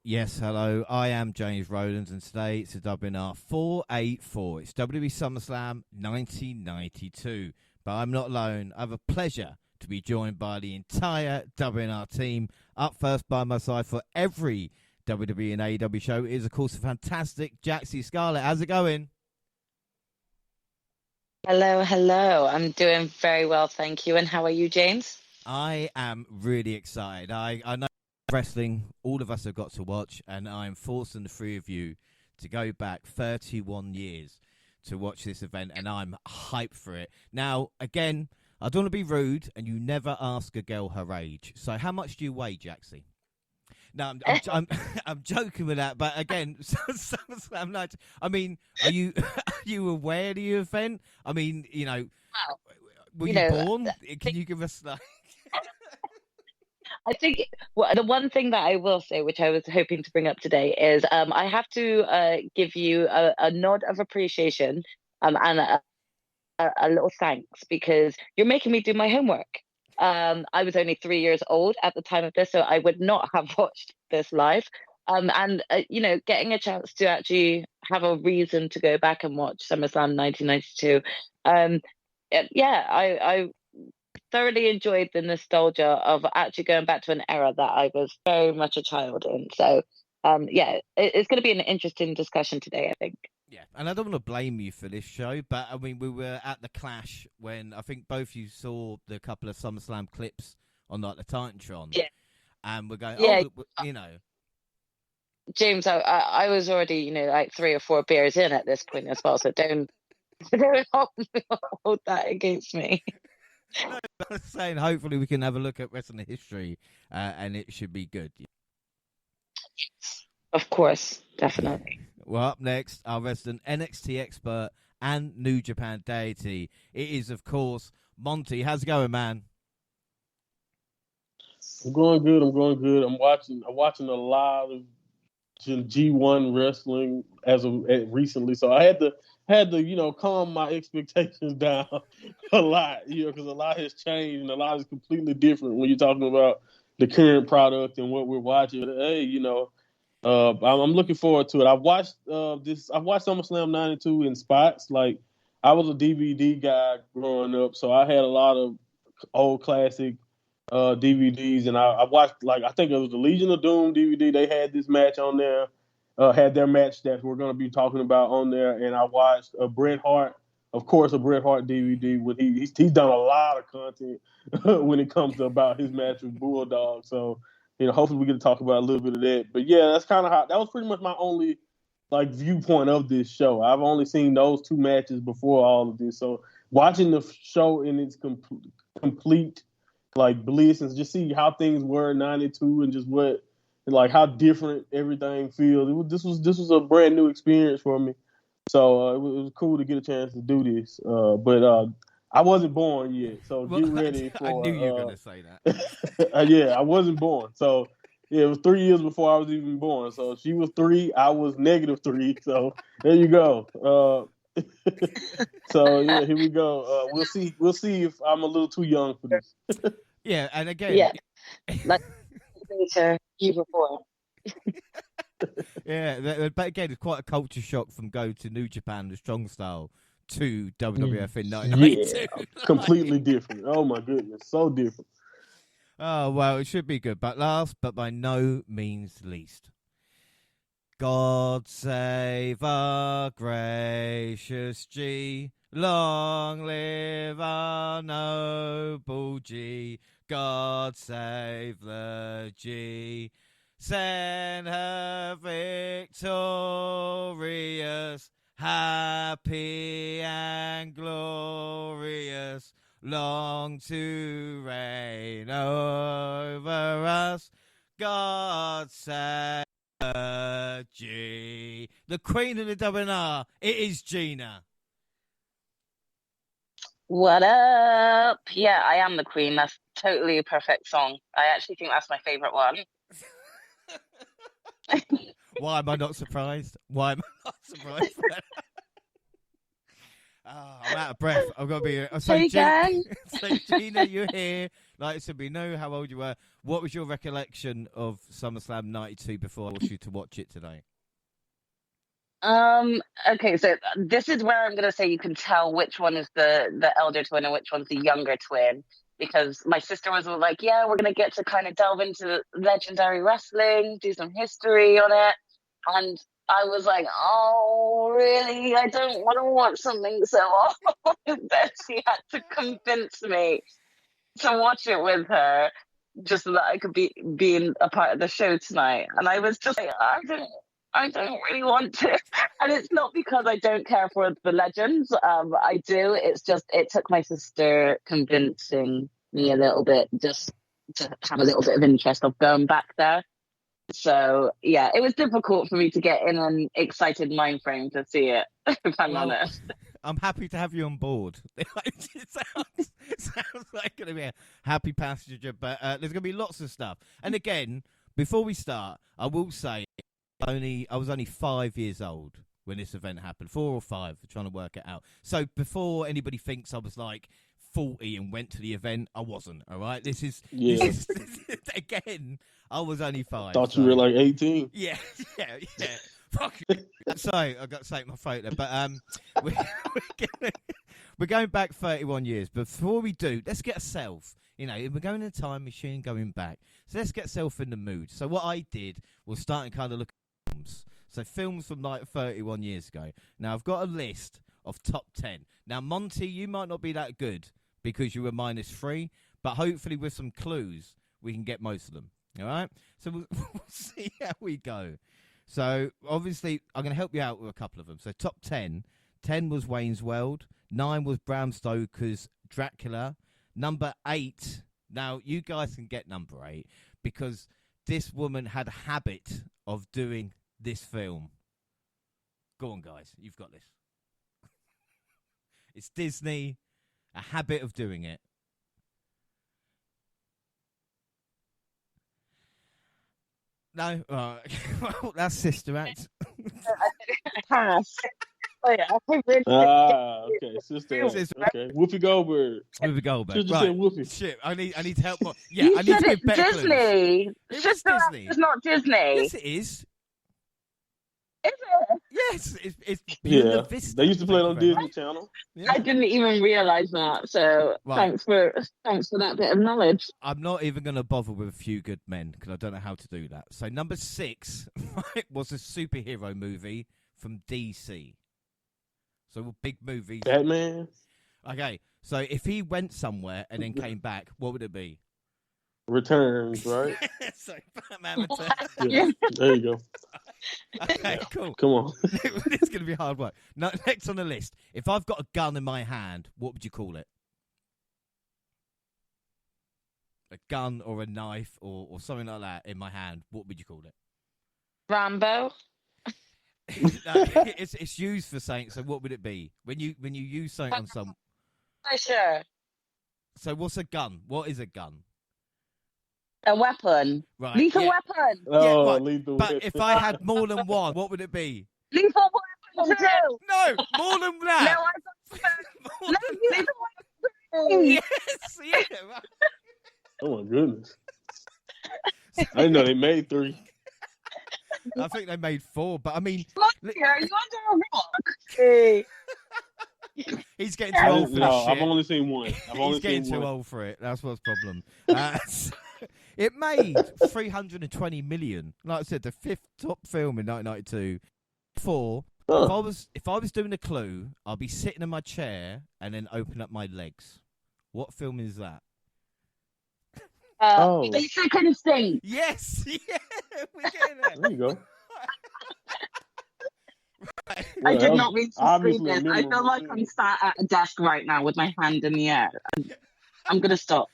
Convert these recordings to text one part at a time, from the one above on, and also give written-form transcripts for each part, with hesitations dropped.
Yes, hello. I am James Rowlands, and today it's a WNR484. It's WWE SummerSlam 1992. But I'm not alone. I have a pleasure to be joined by the entire WNR team. Up first by my side for every WWE and AEW show is, of course, the fantastic Jaxie Scarlett. How's it going? Hello, hello. I'm doing very well, thank you. And how are you, James? I am really excited. I know wrestling all of us have got to watch, and I'm forcing the three of you to go back 31 years to watch this event, and I'm hyped for it. Now, again, I don't want to be rude, and you never ask a girl her age. So how much do you weigh, Jaxie? No, I'm joking with that, but again, SummerSlam night. I mean, are you are you aware of the event? I mean, Wow. were you born? Can you give us like? I think the one thing that I will say, which I was hoping to bring up today, is I have to give you a nod of appreciation and a little thanks because you're making me do my homework. I was only 3 years old at the time of this, so I would not have watched this live. And getting a chance to actually have a reason to go back and watch SummerSlam 1992. Yeah, I thoroughly enjoyed the nostalgia of actually going back to an era that I was very much a child in. So, yeah, it's going to be an interesting discussion today, I think. Yeah, and I don't want to blame you for this show, but I mean, we were at the Clash when I think both you saw the couple of SummerSlam clips on like the Titantron, Yeah. and we're going, Yeah. James, I was already, like 3 or 4 beers in at this point as well, so don't hold that against me. No, I was saying hopefully we can have a look at wrestling history, and it should be good. Of course, definitely. Well, up next, our resident NXT expert and New Japan deity. It is, of course, Monty. How's it going, man? I'm going good. I'm watching a lot of G1 wrestling as of recently, so I had to calm my expectations down a lot, because a lot has changed and a lot is completely different when you're talking about the current product and what we're watching. Hey, I'm looking forward to it. I've watched SummerSlam '92 in spots. Like, I was a DVD guy growing up, so I had a lot of old classic DVDs, and I watched, like, I think it was the Legion of Doom DVD. They had this match on there, had their match that we're going to be talking about on there, and I watched a Bret Hart DVD. With he's done a lot of content when it comes to about his match with Bulldog. So, hopefully we get to talk about a little bit of that. But yeah, that's kind of that was pretty much my only viewpoint of this show. I've only seen those two matches before all of this, so watching the show in its complete bliss and just see how things were in '92 and just how different everything feels. This was a brand new experience for me, so it was cool to get a chance to do this. But I wasn't born yet, so get ready for. I knew you were going to say that. Yeah, I wasn't born, so yeah, it was 3 years before I was even born. So she was 3, I was -3. So there you go. So yeah, here we go. We'll see if I'm a little too young for this. Yeah, and again, yeah, like later, you before. Yeah, but again, it's quite a culture shock from go to New Japan, the strong style, to WWF in 1992. Yeah, completely different. Oh my goodness, so different. Oh well, it should be good. But last, but by no means least, God save our gracious G. Long live our noble G. God save the G. Send her victorious, happy and glorious, long to reign over us. God save The queen of the WNR. It is Gina. What up? Yeah, I am the queen. That's totally a perfect song. I actually think that's my favorite one. Why am I not surprised? Why am I not surprised? I'm out of breath. I've got to be. Hey, gang. So Gina, you're here. Like I said, we know how old you were. What was your recollection of SummerSlam '92 before I asked you to watch it today? Okay, so this is where I'm gonna say you can tell which one is the elder twin and which one's the younger twin, because my sister was all like, yeah, we're gonna get to kind of delve into legendary wrestling, do some history on it, and I was like, oh, really? I don't want to watch something so old. Then she had to convince me to watch it with her, just so that I could be being a part of the show tonight. And I was just like, I don't really want to. And it's not because I don't care for the legends. I do. It's just it took my sister convincing me a little bit just to have a little bit of interest of going back there. So yeah, it was difficult for me to get in an excited mind frame to see it, if I'm honest. I'm happy to have you on board. It sounds like going to be a happy passenger, but there's going to be lots of stuff. And again, before we start, I will say I was only 5 years old when this event happened, 4 or 5, trying to work it out. So before anybody thinks I was like 40 and went to the event, I wasn't. All right, this is again, I was only 5. Thought you were like 18. Yeah. Fuck you. Sorry, I got to take my photo, but we're going back 31 years. But before we do, let's get ourselves. We're going in a time machine, going back. So let's get ourselves in the mood. So what I did was start and kind of look at films. So films from like 31 years ago. Now I've got a list of top 10. Now Monty, you might not be that good because you were -3, but hopefully with some clues we can get most of them. All right. So we'll see how we go. So obviously I'm going to help you out with a couple of them. So top 10. 10 was Wayne's World. 9 was Bram Stoker's Dracula. Number 8. Now, you guys can get number 8 because this woman had a habit of doing this film. Go on, guys. You've got this. It's Disney. A habit of doing it. No? Well, that's Sister Act. Pass. Oh, yeah. Okay, sister. Okay, Whoopi Goldberg. Whoopi Goldberg. Should Right. say Whoopi. Shit, I need to help more. Yeah, You I need said to give it's better Disney. clues. It was Sister Act Disney. is not Disney. Yes, it is. Is it? Yes, it's Buena Yeah, Vista. they used to play it on Thank you very Disney Channel. Yeah. I didn't even realize that. So Right. thanks for that bit of knowledge. I'm not even going to bother with A Few Good Men because I don't know how to do that. So number 6 was a superhero movie from DC. So big movies. Batman. Okay, so if he went somewhere and then came back, what would it be? Returns, right? So Batman Returns. Yeah. There you go. Okay, cool. Come on. It's going to be hard work. Now, next on the list, if I've got a gun in my hand, what would you call it? A gun or a knife or something like that in my hand, what would you call it? Rambo. No, it's used for something. So what would it be when you use something on some? Sure. So what's a gun? What is a gun? A weapon. Right. Lethal yeah. weapon. Oh, right. lethal. But if I had more than one, what would it be? Lethal weapon too. No, more than that. No, I got More no, than lethal that. weapon. Yes, yeah. Right. Oh my goodness. I didn't know they made 3. I think they made 4, but I mean, Are you under a rock? Hey. he's getting too old for this No, shit. I've only seen one. He's getting too old for it. That's what's the problem. It made 320 million. Like I said, the 5th top film in 1992. 4. If I was doing a clue, I'll be sitting in my chair and then open up my legs. What film is that? Basic Instinct. Yes, yeah, we're getting there. There you go. Right. I did not mean to scream obviously this. a I feel like I'm sat at a desk right now with my hand in the air. I'm going to stop.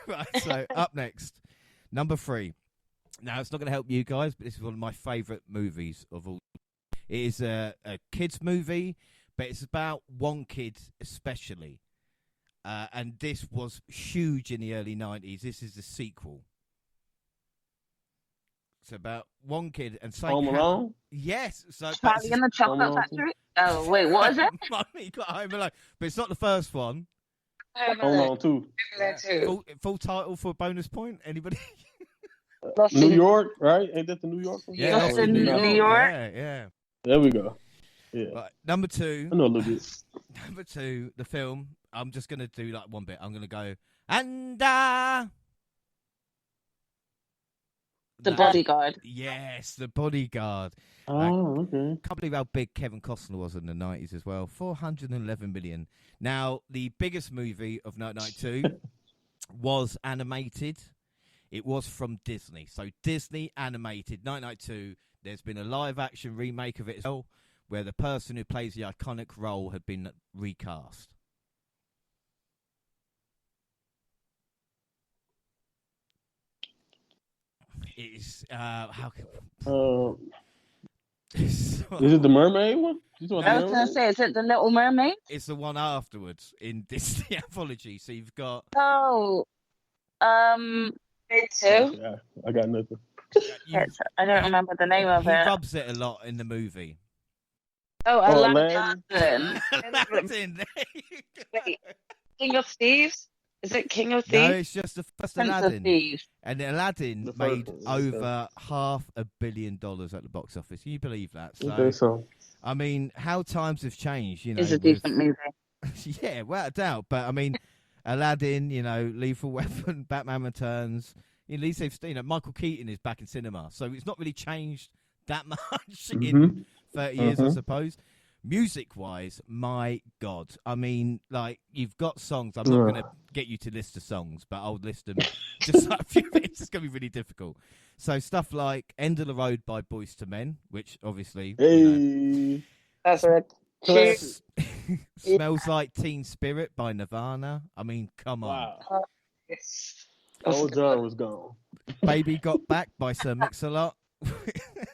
Right, so up next, number 3. Now, it's not going to help you guys, but this is one of my favourite movies of all. It is a kids' movie, but it's about one kid especially. And this was huge in the early 90s. This is the sequel. It's about one kid and Home Alone? Yes. So Charlie and the Chocolate Factory? Oh, wait, what is it? You got Home Alone. But it's not the first one. Home Alone 2. Full title for a bonus point? Anybody? New York, right? Ain't that the New York one? Yeah, Lost in New York. Yeah. There we go. Yeah. Right, number 2. I know a little bit. Number 2, the film. I'm just going to do like one bit. I'm going to go, and The Bodyguard. Yes, The Bodyguard. Oh, okay. Can't believe how big Kevin Costner was in the 90s as well. 411 million. Now, the biggest movie of 1992 was animated. It was from Disney. So Disney animated 1992. There's been a live-action remake of it as well, where the person who plays the iconic role had been recast. It is is it the Mermaid one? I was going to say, is it The Little Mermaid? It's the one afterwards in Disney Anthology. So you've got... Oh, me too. Yeah, I got nothing. I don't remember the name of he it. rubs it a lot in the movie. Oh, Aladdin. Aladdin. Wait, King of Thieves? Is it King of No, Thieves? it's just the first Prince Aladdin. of Thieves. And Aladdin The first made one, over $500 million at the box office. Can you believe that? So, Okay, so I mean, how times have changed, you know. It's a decent movie. Yeah, without a doubt. But, I mean, Aladdin, you know, Lethal Weapon, Batman Returns. At least they've, you know, Michael Keaton is back in cinema. So it's not really changed that much in 30 years, I suppose. Music-wise, my God. I mean, like, you've got songs. I'm not going to get you to list the songs, but I'll list them just like a few minutes. It's going to be really difficult. So stuff like End of the Road by Boyz II Men, which obviously... hey. You know, That's it. Smells Like Teen Spirit by Nirvana. I mean, come on. Wow. Old John was gone. Baby Got Back by Sir Mix-a-Lot.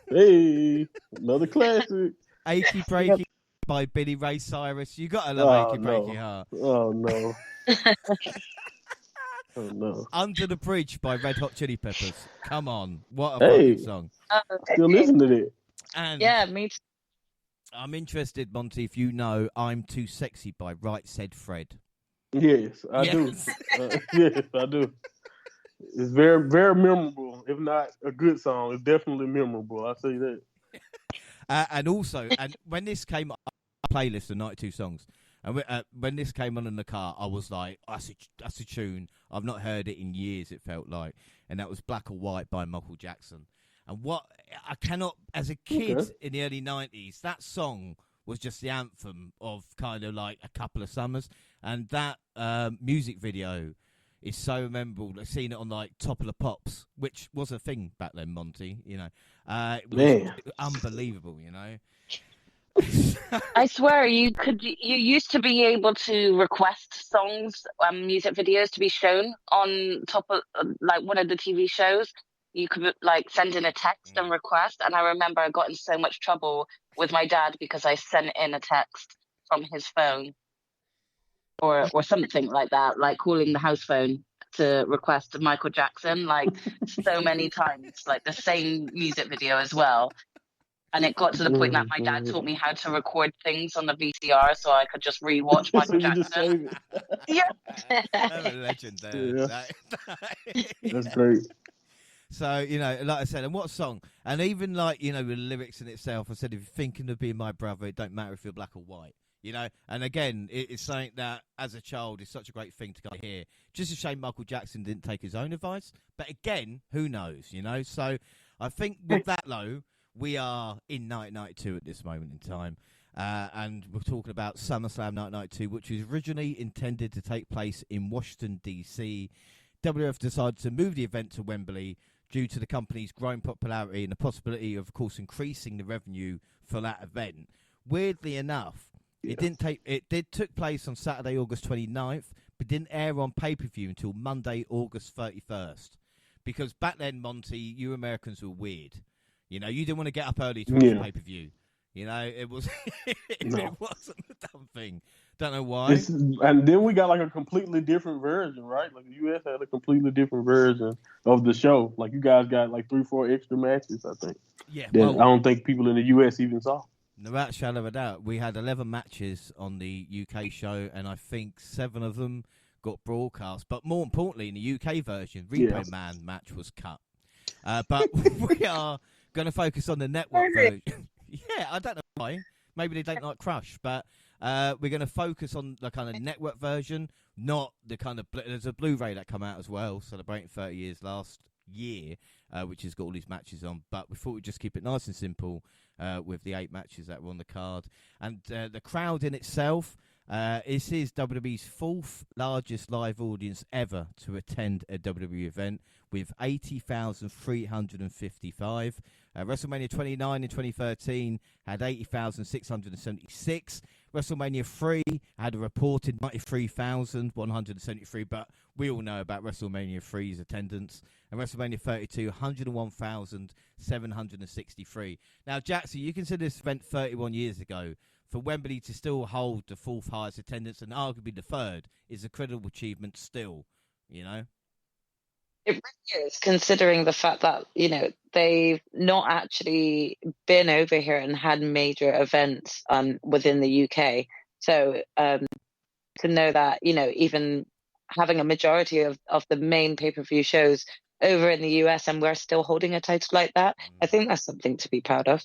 Hey, another classic. Achy Breaky by Billy Ray Cyrus. You gotta love Achy Breaky Heart. Oh no. Oh no. Under the Bridge by Red Hot Chili Peppers. Come on, what a fucking song. Still listen to that. And yeah, me too. I'm interested, Monty, if you know I'm Too Sexy by Right Said Fred. Yes, I do. Yes, I do. It's very, very memorable. If not a good song, it's definitely memorable. I'll say that. And also, and when this came on a playlist of 92 songs, and when this came on in the car, I was like, that's a tune. I've not heard it in years, it felt like. And that was Black or White by Michael Jackson. And what I cannot, as a kid in the early 90s, that song was just the anthem of kind of like a couple of summers. And that music video is so memorable. I've seen it on like Top of the Pops, which was a thing back then, Monty, you know. It was unbelievable, you know. I swear, you used to be able to request songs, music videos to be shown on top of like one of the TV shows. You could like send in a text and request, and I remember I got in so much trouble with my dad because I sent in a text from his phone or something like that, like calling the house phone to request Michael Jackson, like so many times, like the same music video as well. And it got to the point that my dad taught me how to record things on the VCR so I could just rewatch Michael Jackson. Yeah. I'm a legend there. Yeah. That's great. So, you know, like I said, and what song? And even like, you know, with the lyrics in itself, I said, if you're thinking of being my brother, it don't matter if you're black or white. You know, and again, it's something that as a child is such a great thing to go hear. Just a shame Michael Jackson didn't take his own advice. But again, who knows, you know? So I think with that, though, we are in 1992 at this moment in time. And we're talking about Summerslam 1992, which was originally intended to take place in Washington, D.C. WWF decided to move the event to Wembley due to the company's growing popularity and the possibility of course, increasing the revenue for that event. Weirdly enough, it took place on Saturday, August 29th, but didn't air on pay-per-view until Monday, August 31st. because back then, Monty, you Americans were weird. You didn't want to get up early to watch the pay-per-view. It was it wasn't a dumb thing. Don't know why. And then we got like a completely different version, right? Like the U.S. had a completely different version of the show. Like you guys got like 3-4 extra matches, I think. Yeah, that I don't think people in the U.S. even saw. Without a shadow of a doubt, we had 11 matches on the UK show, and I think 7 of them got broadcast. But more importantly, in the UK version, Repo Man match was cut. But we are going to focus on the network version. Yeah, I don't know why. Maybe they don't like Crush, but we're going to focus on the kind of network version, not the kind of... There's a Blu-ray that come out as well, celebrating 30 years last year, which has got all these matches on. But we thought we'd just keep it nice and simple with the 8 matches that were on the card. And the crowd in itself, this is WWE's 4th largest live audience ever to attend a WWE event, with 80,355. WrestleMania 29 in 2013 had 80,676. WrestleMania 3 had a reported 93,173, but we all know about WrestleMania 3's attendance. And WrestleMania 32, 101,763. Now, Jaxie, you consider this event 31 years ago. For Wembley to still hold the 4th highest attendance, and arguably the 3rd, is a credible achievement still, It really is, considering the fact that, they've not actually been over here and had major events within the UK. So to know that, even having a majority of the main pay-per-view shows over in the US and we're still holding a title like that, I think that's something to be proud of.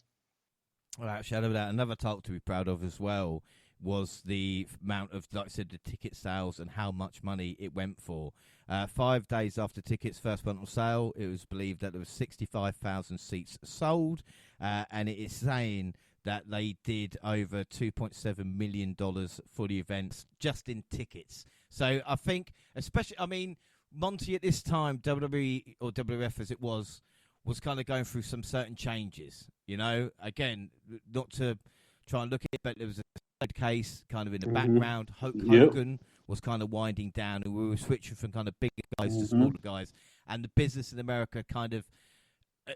Well, actually, another title to be proud of as well was the amount of, like I said, the ticket sales and how much money it went for. 5 days after tickets first went on sale, it was believed that there was 65,000 seats sold, and it is saying that they did over $2.7 million for the events just in tickets. So I think, especially, Monty at this time, WWE or WWF as it was kind of going through some certain changes, Again, not to try and look at it, but there was a case kind of in the background. Hulk Hogan was kind of winding down, and we were switching from kind of bigger guys to smaller guys. And the business in America kind of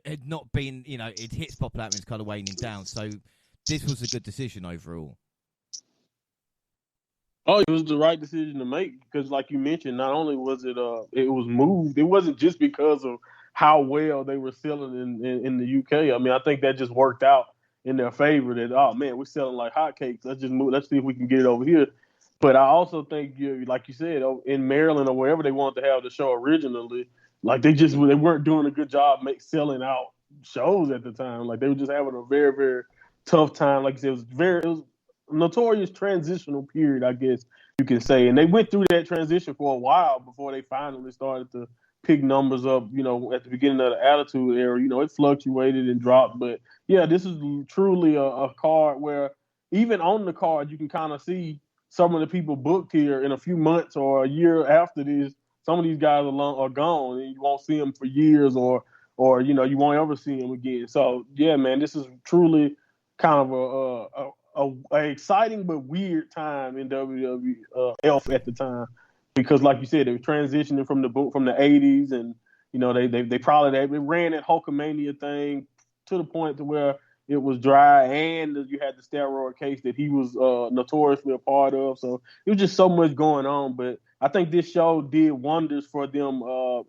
had not been, it hits popularity and it's kind of waning down. So this was a good decision overall. Oh, it was the right decision to make because, like you mentioned, not only was it was moved, it wasn't just because of how well they were selling in the UK. I think that just worked out in their favor. That we're selling like hotcakes. Let's just move. Let's see if we can get it over here. But I also think, like you said, in Maryland or wherever they wanted to have the show originally, like they weren't doing a good job selling out shows at the time. Like they were just having a very, very tough time. Like you said, it was a notorious transitional period, I guess you can say. And they went through that transition for a while before they finally started to pick numbers up, at the beginning of the Attitude Era. It fluctuated and dropped. But, yeah, this is truly a card where even on the card you can kind of see some of the people booked here in a few months or a year after this. Some of these guys are gone, and you won't see them for years or you won't ever see them again. So, yeah, man, this is truly kind of a exciting but weird time in WWF at the time. Because, like you said, they were transitioning from the 80s, and they probably ran that Hulkamania thing to the point to where it was dry, and you had the steroid case that he was notoriously a part of. So it was just so much going on. But I think this show did wonders for them,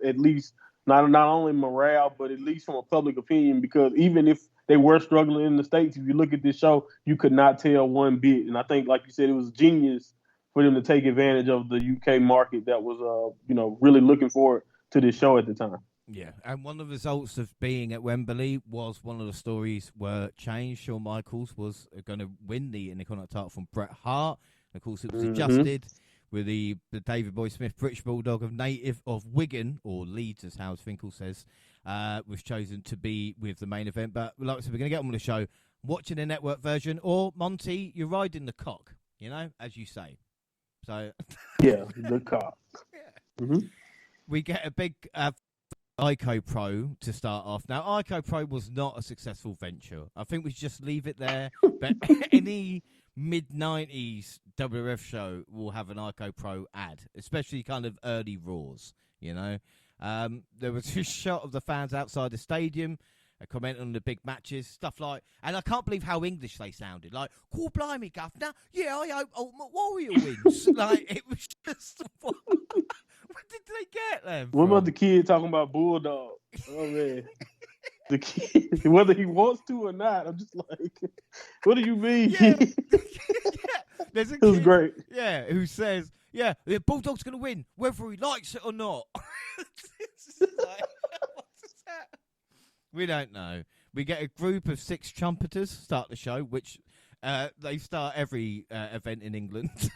at least not only morale, but at least from a public opinion. Because even if they were struggling in the States, if you look at this show, you could not tell one bit. And I think, like you said, it was genius for them to take advantage of the UK market that was, really looking forward to this show at the time. Yeah, and one of the results of being at Wembley was one of the stories were changed. Shawn Michaels was going to win the Intercontinental title from Bret Hart. Of course, it was adjusted with the David Boy Smith British Bulldog of Wigan, or Leeds, as Howard Finkel says, was chosen to be with the main event. But like I said, we're going to get on with the show, watching the network version, or Monty, you're riding the cock, as you say. So yeah, the cock. Yeah. We get a big ICO Pro to start off. Now, ICO Pro was not a successful venture. I think we should just leave it there. But any mid-90s WWF show will have an ICO Pro ad, especially kind of early Raws, There was a shot of the fans outside the stadium, a comment on the big matches, stuff like, and I can't believe how English they sounded. Like, "Call blimey, governor! Yeah, I hope Ultimate Warrior wins." Like, it was just, what did they get them? What about the kid talking about Bulldog? Oh man, the kid, whether he wants to or not, I'm just like, what do you mean? Yeah, there's a It was kid, great. yeah, who says, "Yeah, the Bulldog's going to win, whether he likes it or not." It's just like, what is that? We don't know. We get a group of 6 trumpeters start the show, which they start every event in England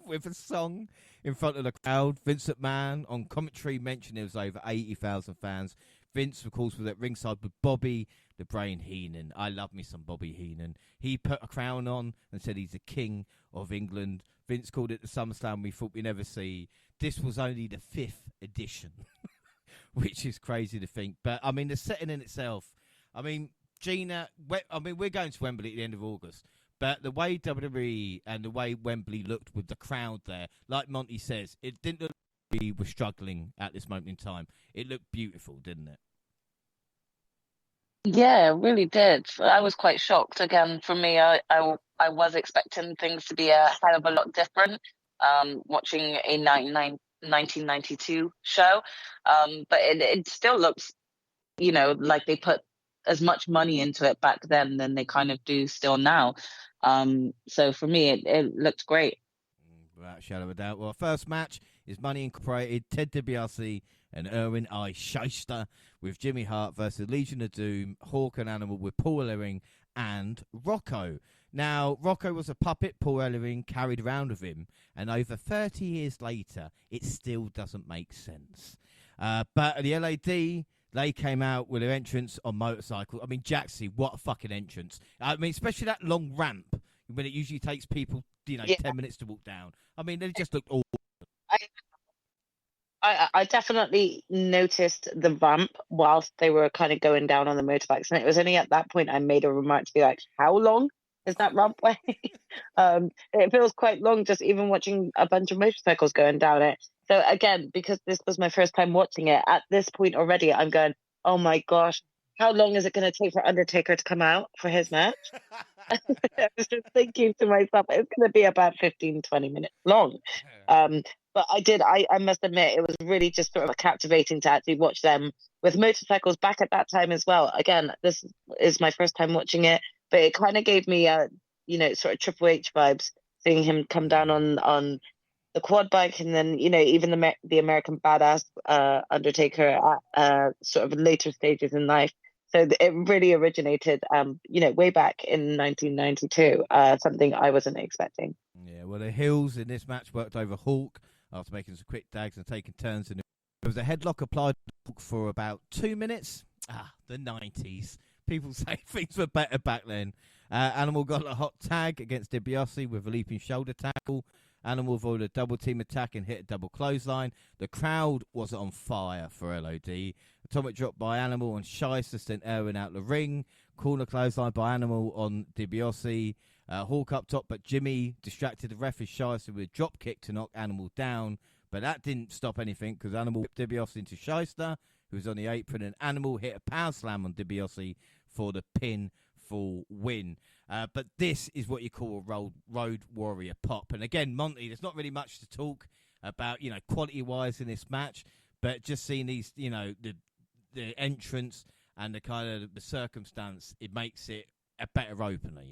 with a song in front of the crowd. Vince McMahon on commentary mentioned there was over 80,000 fans. Vince, of course, was at ringside with Bobby the Brain Heenan. I love me some Bobby Heenan. He put a crown on and said he's the king of England. Vince called it the Summerslam we thought we'd never see. This was only the 5th edition, which is crazy to think. But, I mean, the setting in itself, I mean, Gina, we're going to Wembley at the end of August. But the way WWE and the way Wembley looked with the crowd there, like Monty says, it didn't look like we were struggling at this moment in time. It looked beautiful, didn't it? Yeah, it really did. I was quite shocked. Again, for me, I was expecting things to be a hell of a lot different. Watching a 1992 show, but it still looks, like they put as much money into it back then than they kind of do still now. So for me, it looked great. Without a shadow of a doubt. Well, our first match is Money Incorporated, Ted DiBiase and Erwin I. Shyster with Jimmy Hart versus Legion of Doom, Hawk and Animal with Paul Ellering and Rocco. Now, Rocco was a puppet Paul Ellering carried around with him, and over 30 years later, it still doesn't make sense. But at the LAD, they came out with their entrance on motorcycles. I mean, Jaxie, what a fucking entrance. I mean, especially that long ramp when it usually takes people, 10 minutes to walk down. I mean, they just looked awful. I definitely noticed the ramp whilst they were kind of going down on the motorbikes, and it was only at that point I made a remark to be like, "How long is that ramp way?" It feels quite long just even watching a bunch of motorcycles going down it. So again, because this was my first time watching it, at this point already, I'm going, "Oh my gosh, how long is it going to take for Undertaker to come out for his match?" I was just thinking to myself, it's going to be about 15, 20 minutes long. But I must admit, it was really just sort of captivating to actually watch them with motorcycles back at that time as well. Again, this is my first time watching it, but it kind of gave me, sort of Triple H vibes, seeing him come down on the quad bike, and then, even the American Badass Undertaker at sort of later stages in life. So it really originated, way back in 1992, something I wasn't expecting. Yeah, well, the heels in this match worked over Hawk after making some quick tags and taking turns. There was a headlock applied for about 2 minutes. The 90s. People say things were better back then. Animal got a hot tag against DiBiase with a leaping shoulder tackle. Animal avoided a double team attack and hit a double clothesline. The crowd was on fire for LOD. Atomic drop by Animal on Shyster sent Erwin out the ring. Corner clothesline by Animal on DiBiase. Hawk up top, but Jimmy distracted the ref as Shyster with a drop kick to knock Animal down. But that didn't stop anything because Animal whipped DiBiase into Shyster, who was on the apron, and Animal hit a power slam on DiBiase for the pinfall win. But this is what you call a road warrior pop. And again, Monty, there's not really much to talk about, quality-wise in this match, but just seeing these, the entrance and the kind of the circumstance, it makes it a better opener,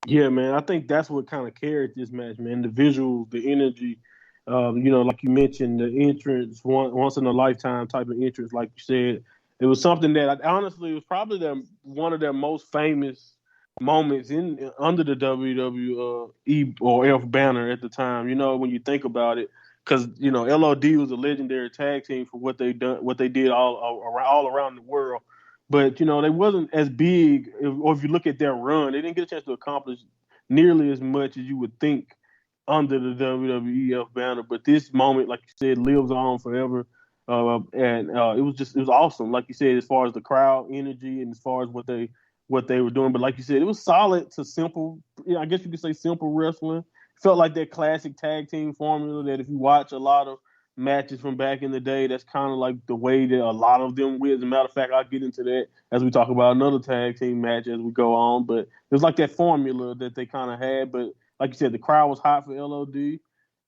Yeah, man, I think that's what kind of carried this match, man. The visuals, the energy, like you mentioned, the entrance, once in a lifetime type of entrance, like you said. It was something that honestly was probably one of their most famous moments under the WWE or F banner at the time. When you think about it, because LOD was a legendary tag team for what they did all around the world. But they wasn't as big, or if you look at their run, they didn't get a chance to accomplish nearly as much as you would think under the WWEF banner. But this moment, like you said, lives on forever. And it was awesome, like you said, as far as the crowd energy and as far as what they were doing. But like you said, it was solid to simple. I guess you could say simple wrestling. Felt like that classic tag team formula that if you watch a lot of matches from back in the day. That's kind of like the way that a lot of them win. As a matter of fact, I'll get into that as we talk about another tag team match as we go on. But it was like that formula that they kind of had. But like you said, the crowd was hot for LOD.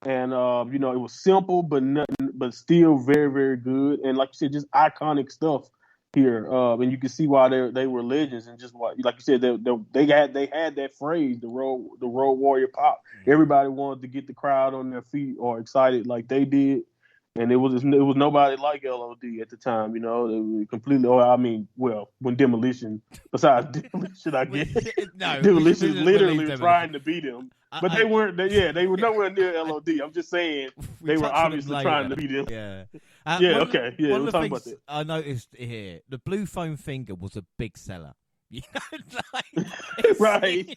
And, it was simple, but still very, very good. And like you said, just iconic stuff here. And you can see why they were legends, and just what, like you said, they had that phrase, the road warrior pop. Everybody wanted to get the crowd on their feet or excited like they did. And it was nobody like LOD at the time, It was completely. When Demolition, besides Demolition, I guess Demolition was literally trying to beat them, but they weren't. They were nowhere near LOD. I'm just saying they were obviously trying to beat them. Yeah. Okay. Yeah, one we'll of the talk things about that. I noticed here, the blue foam finger was a big seller. Right.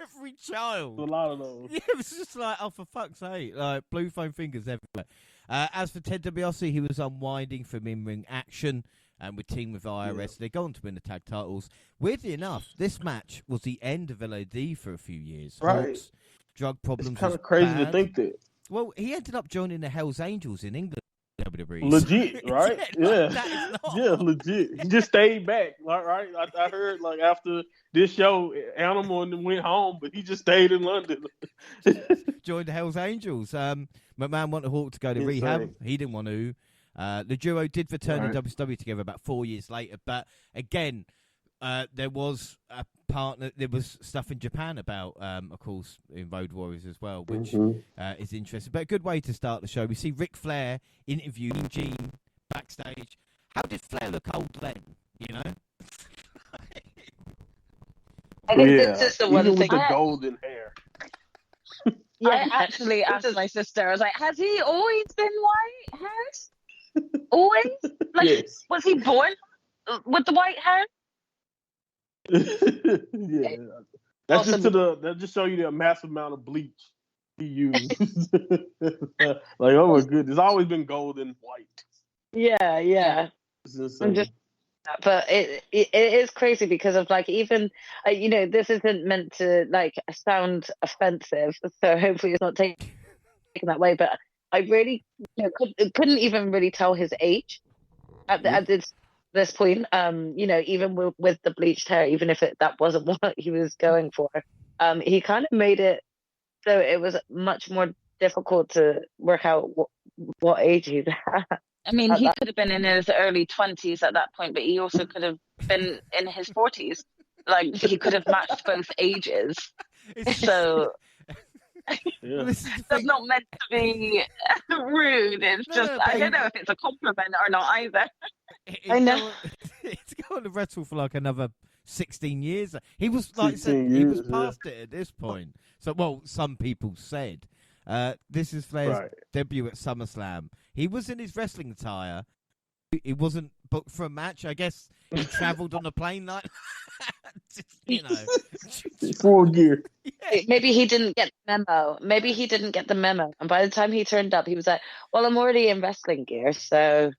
Every child. A lot of those. Yeah, it was just like, oh, for fuck's sake, like blue foam fingers everywhere. As for Ted DiBiase, he was unwinding from in-ring action and with Team with IRS. Yeah. They go on to win the tag titles. Weirdly enough, this match was the end of LOD for a few years. Right. Hawks, drug problems. It's kind of crazy to think that. Well, he ended up joining the Hells Angels in England. WWE. Legit, right? Yeah. Yeah, legit. He just stayed back, right? I heard, like, after this show, Animal and them went home, but he just stayed in London. Joined the Hells Angels. McMahon wanted Hawk to go to rehab. He didn't want to. The duo did return to WWE together about 4 years later, but again, there was a partner. There was stuff in Japan about, of course, in Road Warriors as well, which is interesting. But a good way to start the show. We see Ric Flair interviewing Gene backstage. How did Flair look old then? I think this is the one even thing. With the golden hair. I actually asked my sister. I was like, "Has he always been white hairs? Always? Like, Yes. Was he born with the white hair?" Yeah, that's awesome. That just show you the massive amount of bleach he used. Like, oh my goodness, it's always been gold and white. Yeah. But it is crazy because of, like, even this isn't meant to, like, sound offensive, so hopefully it's not taken that way. But I really couldn't even really tell his age at this point, even with the bleached hair, even if that wasn't what he was going for, he kind of made it so it was much more difficult to work out what age he's at. I mean, he could have been in his early 20s at that point, but he also could have been in his 40s. Like, he could have matched both ages. So that's not meant to be rude. It's I don't know if it's a compliment or not either. I know. It's going to wrestle for like another 16 years. He was, like I said, he was past it at this point. So, well, some people said. This is Flair's debut at SummerSlam. He was in his wrestling attire. He wasn't booked for a match. I guess he travelled on a plane like full gear. Yeah. Maybe he didn't get the memo. And by the time he turned up, he was like, well, I'm already in wrestling gear, so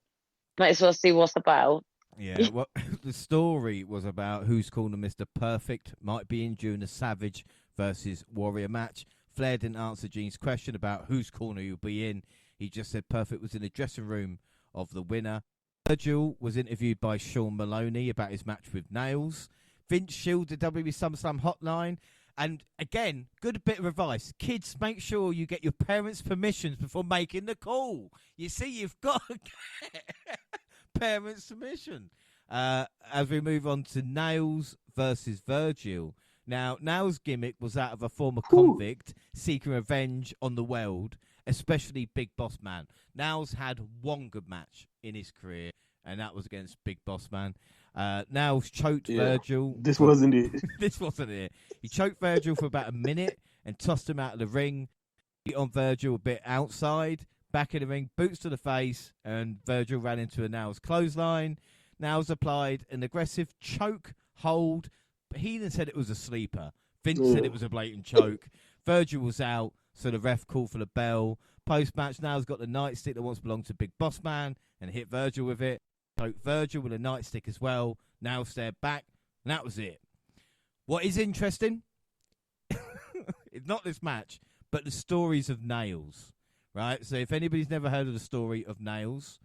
might as well see what's about. Yeah, well, the story was about who's calling Mr. Perfect might be in during a Savage versus Warrior match. Flair didn't answer Gene's question about whose corner he'll be in. He just said Perfect was in the dressing room of the winner. Virgil was interviewed by Sean Maloney about his match with Nails. Vince shielded the WWE SummerSlam hotline. And again, good bit of advice. Kids, make sure you get your parents' permissions before making the call. You see, you've got to get parents' permission. As we move on to Nails versus Virgil. Now, Nails' gimmick was that of a former convict seeking revenge on the world, especially Big Boss Man. Nails had one good match in his career, and that was against Big Boss Man. Nails choked Virgil. This wasn't it. This wasn't it. He choked Virgil for about a minute and tossed him out of the ring. Beat on Virgil a bit outside, back in the ring, boots to the face, and Virgil ran into a Nails clothesline. Nails applied an aggressive choke hold. Heenan said it was a sleeper. Vince said it was a blatant choke. Virgil was out, so the ref called for the bell. Post-match, Nails got the nightstick that once belonged to Big Boss Man and hit Virgil with it. Choked Virgil with a nightstick as well. Nails stared back, and that was it. What is interesting, it's not this match, but the stories of Nails, right? So if anybody's never heard of the story of Nails,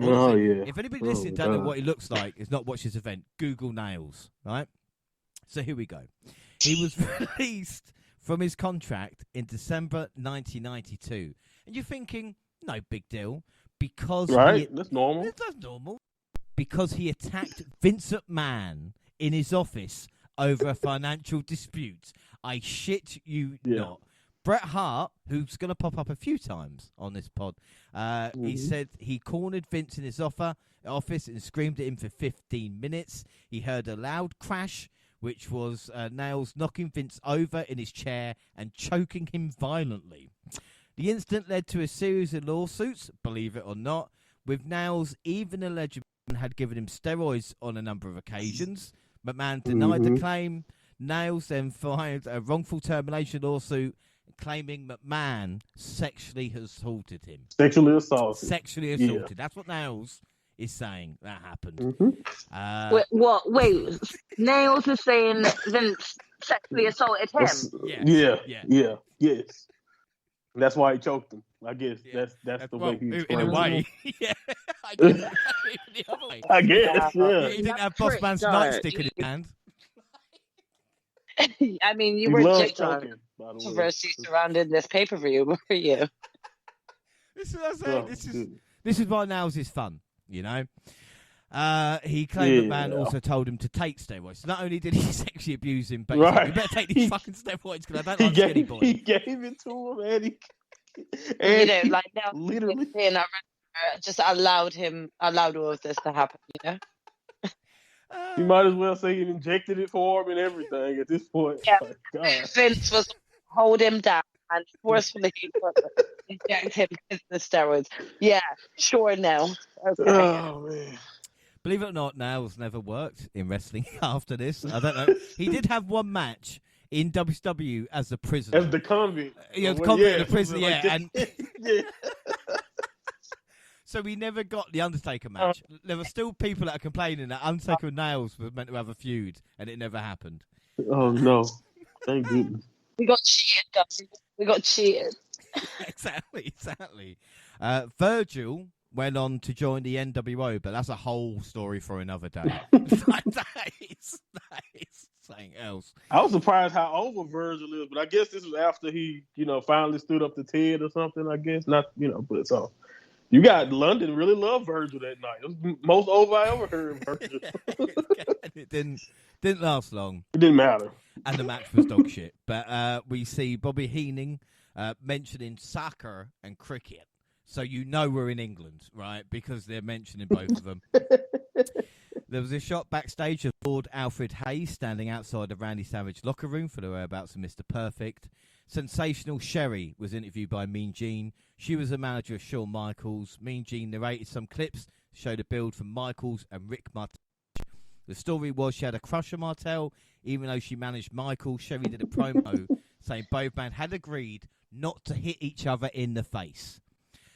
Oh yeah. if anybody listening don't know what he looks like, has not watched this event, Google Nails, right? So here we go. He was released from his contract in December 1992, and you're thinking, no big deal, because that's normal. That's normal. Because he attacked Vince McMahon in his office over a financial dispute. I shit you not. Bret Hart, who's going to pop up a few times on this pod, he said he cornered Vince in his office and screamed at him for 15 minutes. He heard a loud crash, which was Nails knocking Vince over in his chair and choking him violently. The incident led to a series of lawsuits, believe it or not, with Nails even alleged McMahon had given him steroids on a number of occasions. McMahon denied the claim. Nails then filed a wrongful termination lawsuit claiming McMahon sexually assaulted him. Sexually assaulted. Yeah. That's what Nails is saying that happened. Wait, what? Wait, Nails is saying Vince sexually assaulted him? Yes. That's why he choked him. I guess that's the way he in a way. Yeah. I guess the other way. I guess, yeah. He didn't have Boss Man's nightstick in his hand. I mean, you he were just choking, controversy surrounding this pay-per-view, were you? This is what I'm saying. This is why Nails is fun, you know. He claimed McMahon also told him to take steroids. So not only did he sexually abuse him, but he said, you better take these fucking steroids because I don't like skinny boys. He gave it to him, and you know, like now, literally just allowed all of this to happen, you know? You might as well say he injected it for him and everything at this point. Yeah. Oh, God. Vince was hold him down and forcefully inject him with the steroids. Yeah, sure now. Okay. Oh, man. Believe it or not, Nails never worked in wrestling after this. I don't know. He did have one match in WCW as a prisoner. As the convict. Yeah, the convict in the prison, like and yeah. so we never got the Undertaker match. There were still people that are complaining that Undertaker and Nails were meant to have a feud, and it never happened. Oh, no. Thank goodness. We got cheated, guys. We got cheated. Exactly. Virgil went on to join the NWO, but that's a whole story for another day. that is something else. I was surprised how over Virgil is, but I guess this was after he, finally stood up to Ted or something, I guess. Not, but so. You got London really loved Virgil that night. It was the most over I ever heard of Virgil. It didn't last long. It didn't matter. And the match was dog shit. But we see Bobby Heenan mentioning soccer and cricket. So we're in England, right? Because they're mentioning both of them. There was a shot backstage of Lord Alfred Hayes standing outside the Randy Savage locker room for the whereabouts of Mr. Perfect. Sensational Sherry was interviewed by Mean Gene. She was the manager of Shawn Michaels. Mean Gene narrated some clips to show the build from Michaels and Rick Martel. The story was she had a crush on Martel. Even though she managed Michaels, Sherry did a promo saying both men had agreed not to hit each other in the face.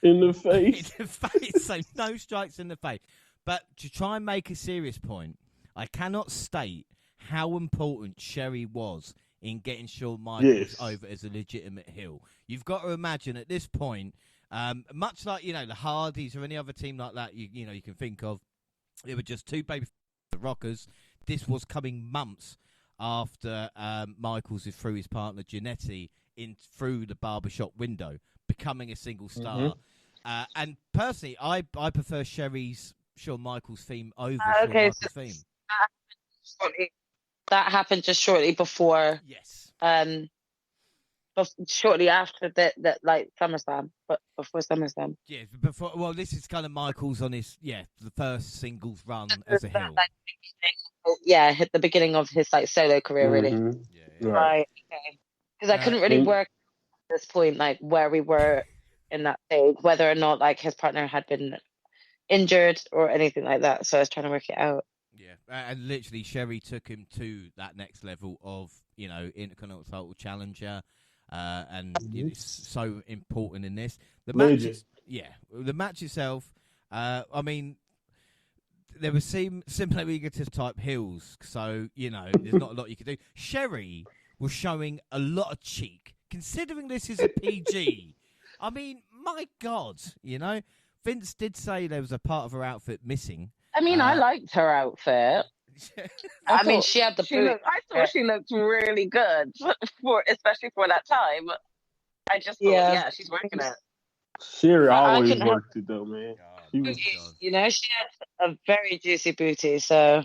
In the face? In the face, so no strikes in the face. But to try and make a serious point, I cannot state how important Sherry was in getting Shawn Michaels over as a legitimate heel. You've got to imagine at this point, much like, the Hardys or any other team like that you can think of, they were just two baby rockers. This was coming months after Michaels threw his partner Jannetty through the barbershop window, becoming a single star. And personally, I prefer Sherry's Shawn Michaels theme over Shawn Michaels' theme. That happened just shortly before. Yes. Shortly after that, like SummerSlam, but before SummerSlam. Yeah, before. Well, this is kind of Michaels on his the first singles run as a heel. At the beginning of his solo career, really. Yeah. Right. Okay. Because I couldn't really work at this point, where we were in that stage, whether or not his partner had been injured or anything like that. So I was trying to work it out. Yeah, and literally Sherry took him to that next level of Intercontinental Challenger, and it's so important in this. The match itself. I mean, there were similar egotist type heels, so there's not a lot you could do. Sherry was showing a lot of cheek, considering this is a PG. I mean, my God, Vince did say there was a part of her outfit missing. I mean, I liked her outfit. I mean, she had the boot. I thought she looked really good especially for that time. I just thought, she's working it. Sherry always worked it though, man. She had a very juicy booty, so.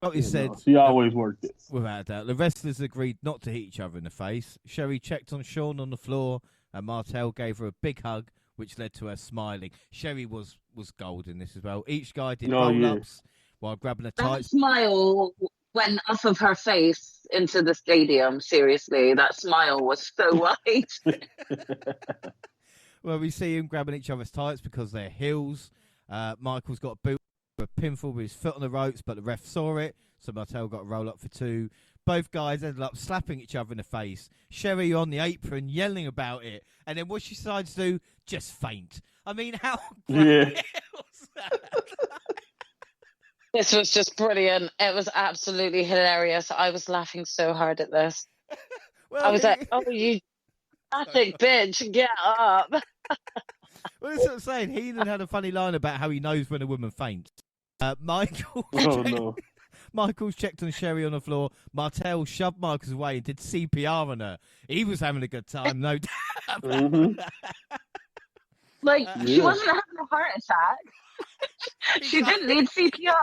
Like you said, she always worked it. Without a doubt. The wrestlers agreed not to hit each other in the face. Sherry checked on Shawn on the floor, and Martel gave her a big hug, which led to her smiling. Sherry was gold in this as well. Each guy did roll-ups while grabbing a tight... That smile went off of her face into the stadium, seriously. That smile was so white. Well, we see him grabbing each other's tights because they're heels. Michael's got a boot for a pinfall with his foot on the ropes, but the ref saw it, so Martel got a roll-up for 2. Both guys ended up slapping each other in the face. Sherry on the apron yelling about it. And then what she decides to do? Just faint. I mean, how great was that? This was just brilliant. It was absolutely hilarious. I was laughing so hard at this. I was like, oh, you pathetic bitch, get up. Well, that's what I'm saying. Heenan had a funny line about how he knows when a woman faints. Michaels checked on Sherry on the floor. Martel shoved Michaels away and did CPR on her. He was having a good time, no doubt. She wasn't having a heart attack. She didn't need CPR.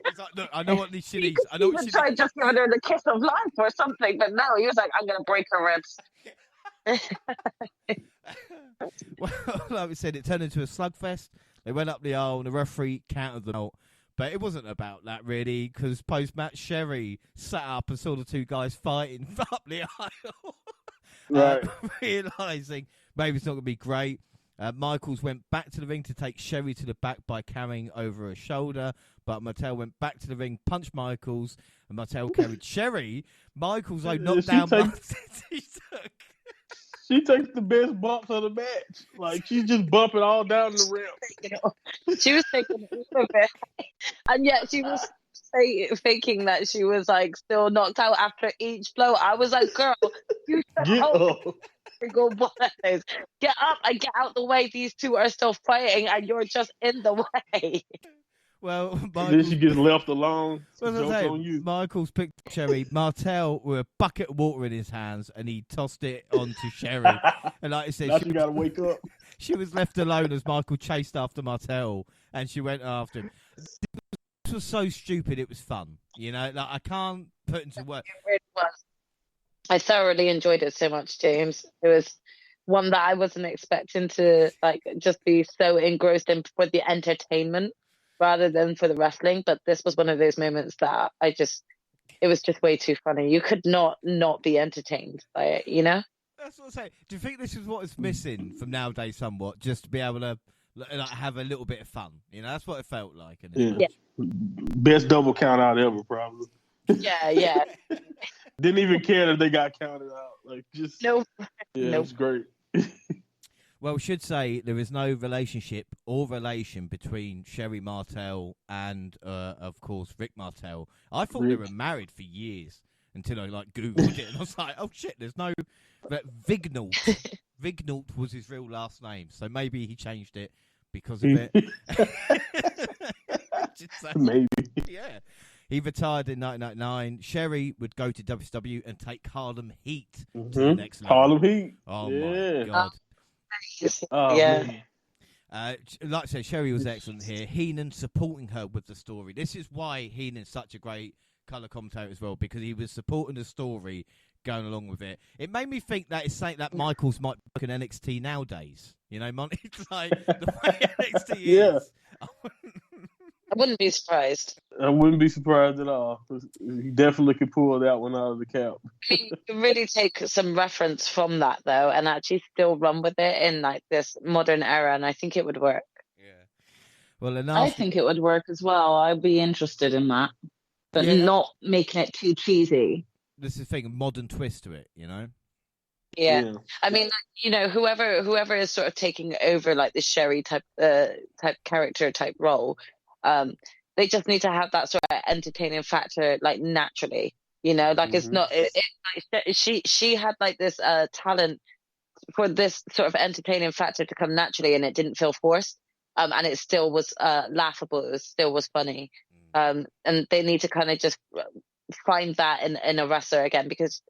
He's like, look, I know what she needs. I know what she tried just giving her the kiss of life or something, but no, he was like, I'm going to break her ribs. Well, like we said, it turned into a slugfest. They went up the aisle and the referee counted them out. But it wasn't about that, really, because post-match, Sherry sat up and saw the two guys fighting up the aisle. Right. Realising maybe it's not going to be great. Michaels went back to the ring to take Sherry to the back by carrying over her shoulder. But Martel went back to the ring, punched Michaels, and Martel carried Sherry. Michaels, knocked down She takes the best bumps of the match. Like, she's just bumping all down the rim. She was taking it a bit. And yet she was faking that she was, still knocked out after each blow. I was like, girl, you get up. Single one of those. Get up and get out the way. These two are still fighting and you're just in the way. Well, then she gets left alone. On you. Michaels picked Sherry. Martel with a bucket of water in his hands, and he tossed it onto Sherry. And like I said, she got to wake up. She was left alone as Michael chased after Martel, and she went after him. This was so stupid. It was fun. I can't put into words. It really was. I thoroughly enjoyed it so much, James. It was one that I wasn't expecting to just be so engrossed in for the entertainment rather than for the wrestling. But this was one of those moments that it was just way too funny. You could not be entertained by it, That's what I'm saying. Do you think this is what is missing from nowadays somewhat? Just to be able to have a little bit of fun. That's what it felt like. Yeah. Best double count out ever, probably. Yeah. Didn't even care that they got counted out. Nope. Yeah, it was great. Well, we should say there is no relationship or relation between Sherry Martel and, of course, Rick Martel. I thought they were married for years until I Googled it, and I was like, oh shit, there's no. But Vignault. Vignault was his real last name, so maybe he changed it because of it. Maybe. Yeah. He retired in 1999. Sherry would go to WCW and take Harlem Heat to the next level. Harlem Heat. Oh, my God. Man. Like I said, Sherry was excellent here. Heenan supporting her with the story. This is why Heenan's such a great colour commentator as well, because he was supporting the story, going along with it. It made me think that it's saying that Michaels might be in NXT nowadays. Monty, it's like the way NXT is. I wouldn't be surprised. I wouldn't be surprised at all. He definitely could pull that one out of the cap. You can really take some reference from that, though, and actually still run with it in this modern era, and I think it would work. Yeah. Well, I think it would work as well. I'd be interested in that, but not making it too cheesy. This is a thing, a modern twist to it, Yeah. I mean, whoever is sort of taking over the Sherry type character type role, they just need to have that sort of entertaining factor naturally. You know, like it's not. She had like this talent for this sort of entertaining factor to come naturally, and it didn't feel forced. And it still was laughable. It still was funny. And they need to kind of just find that in a wrestler again, because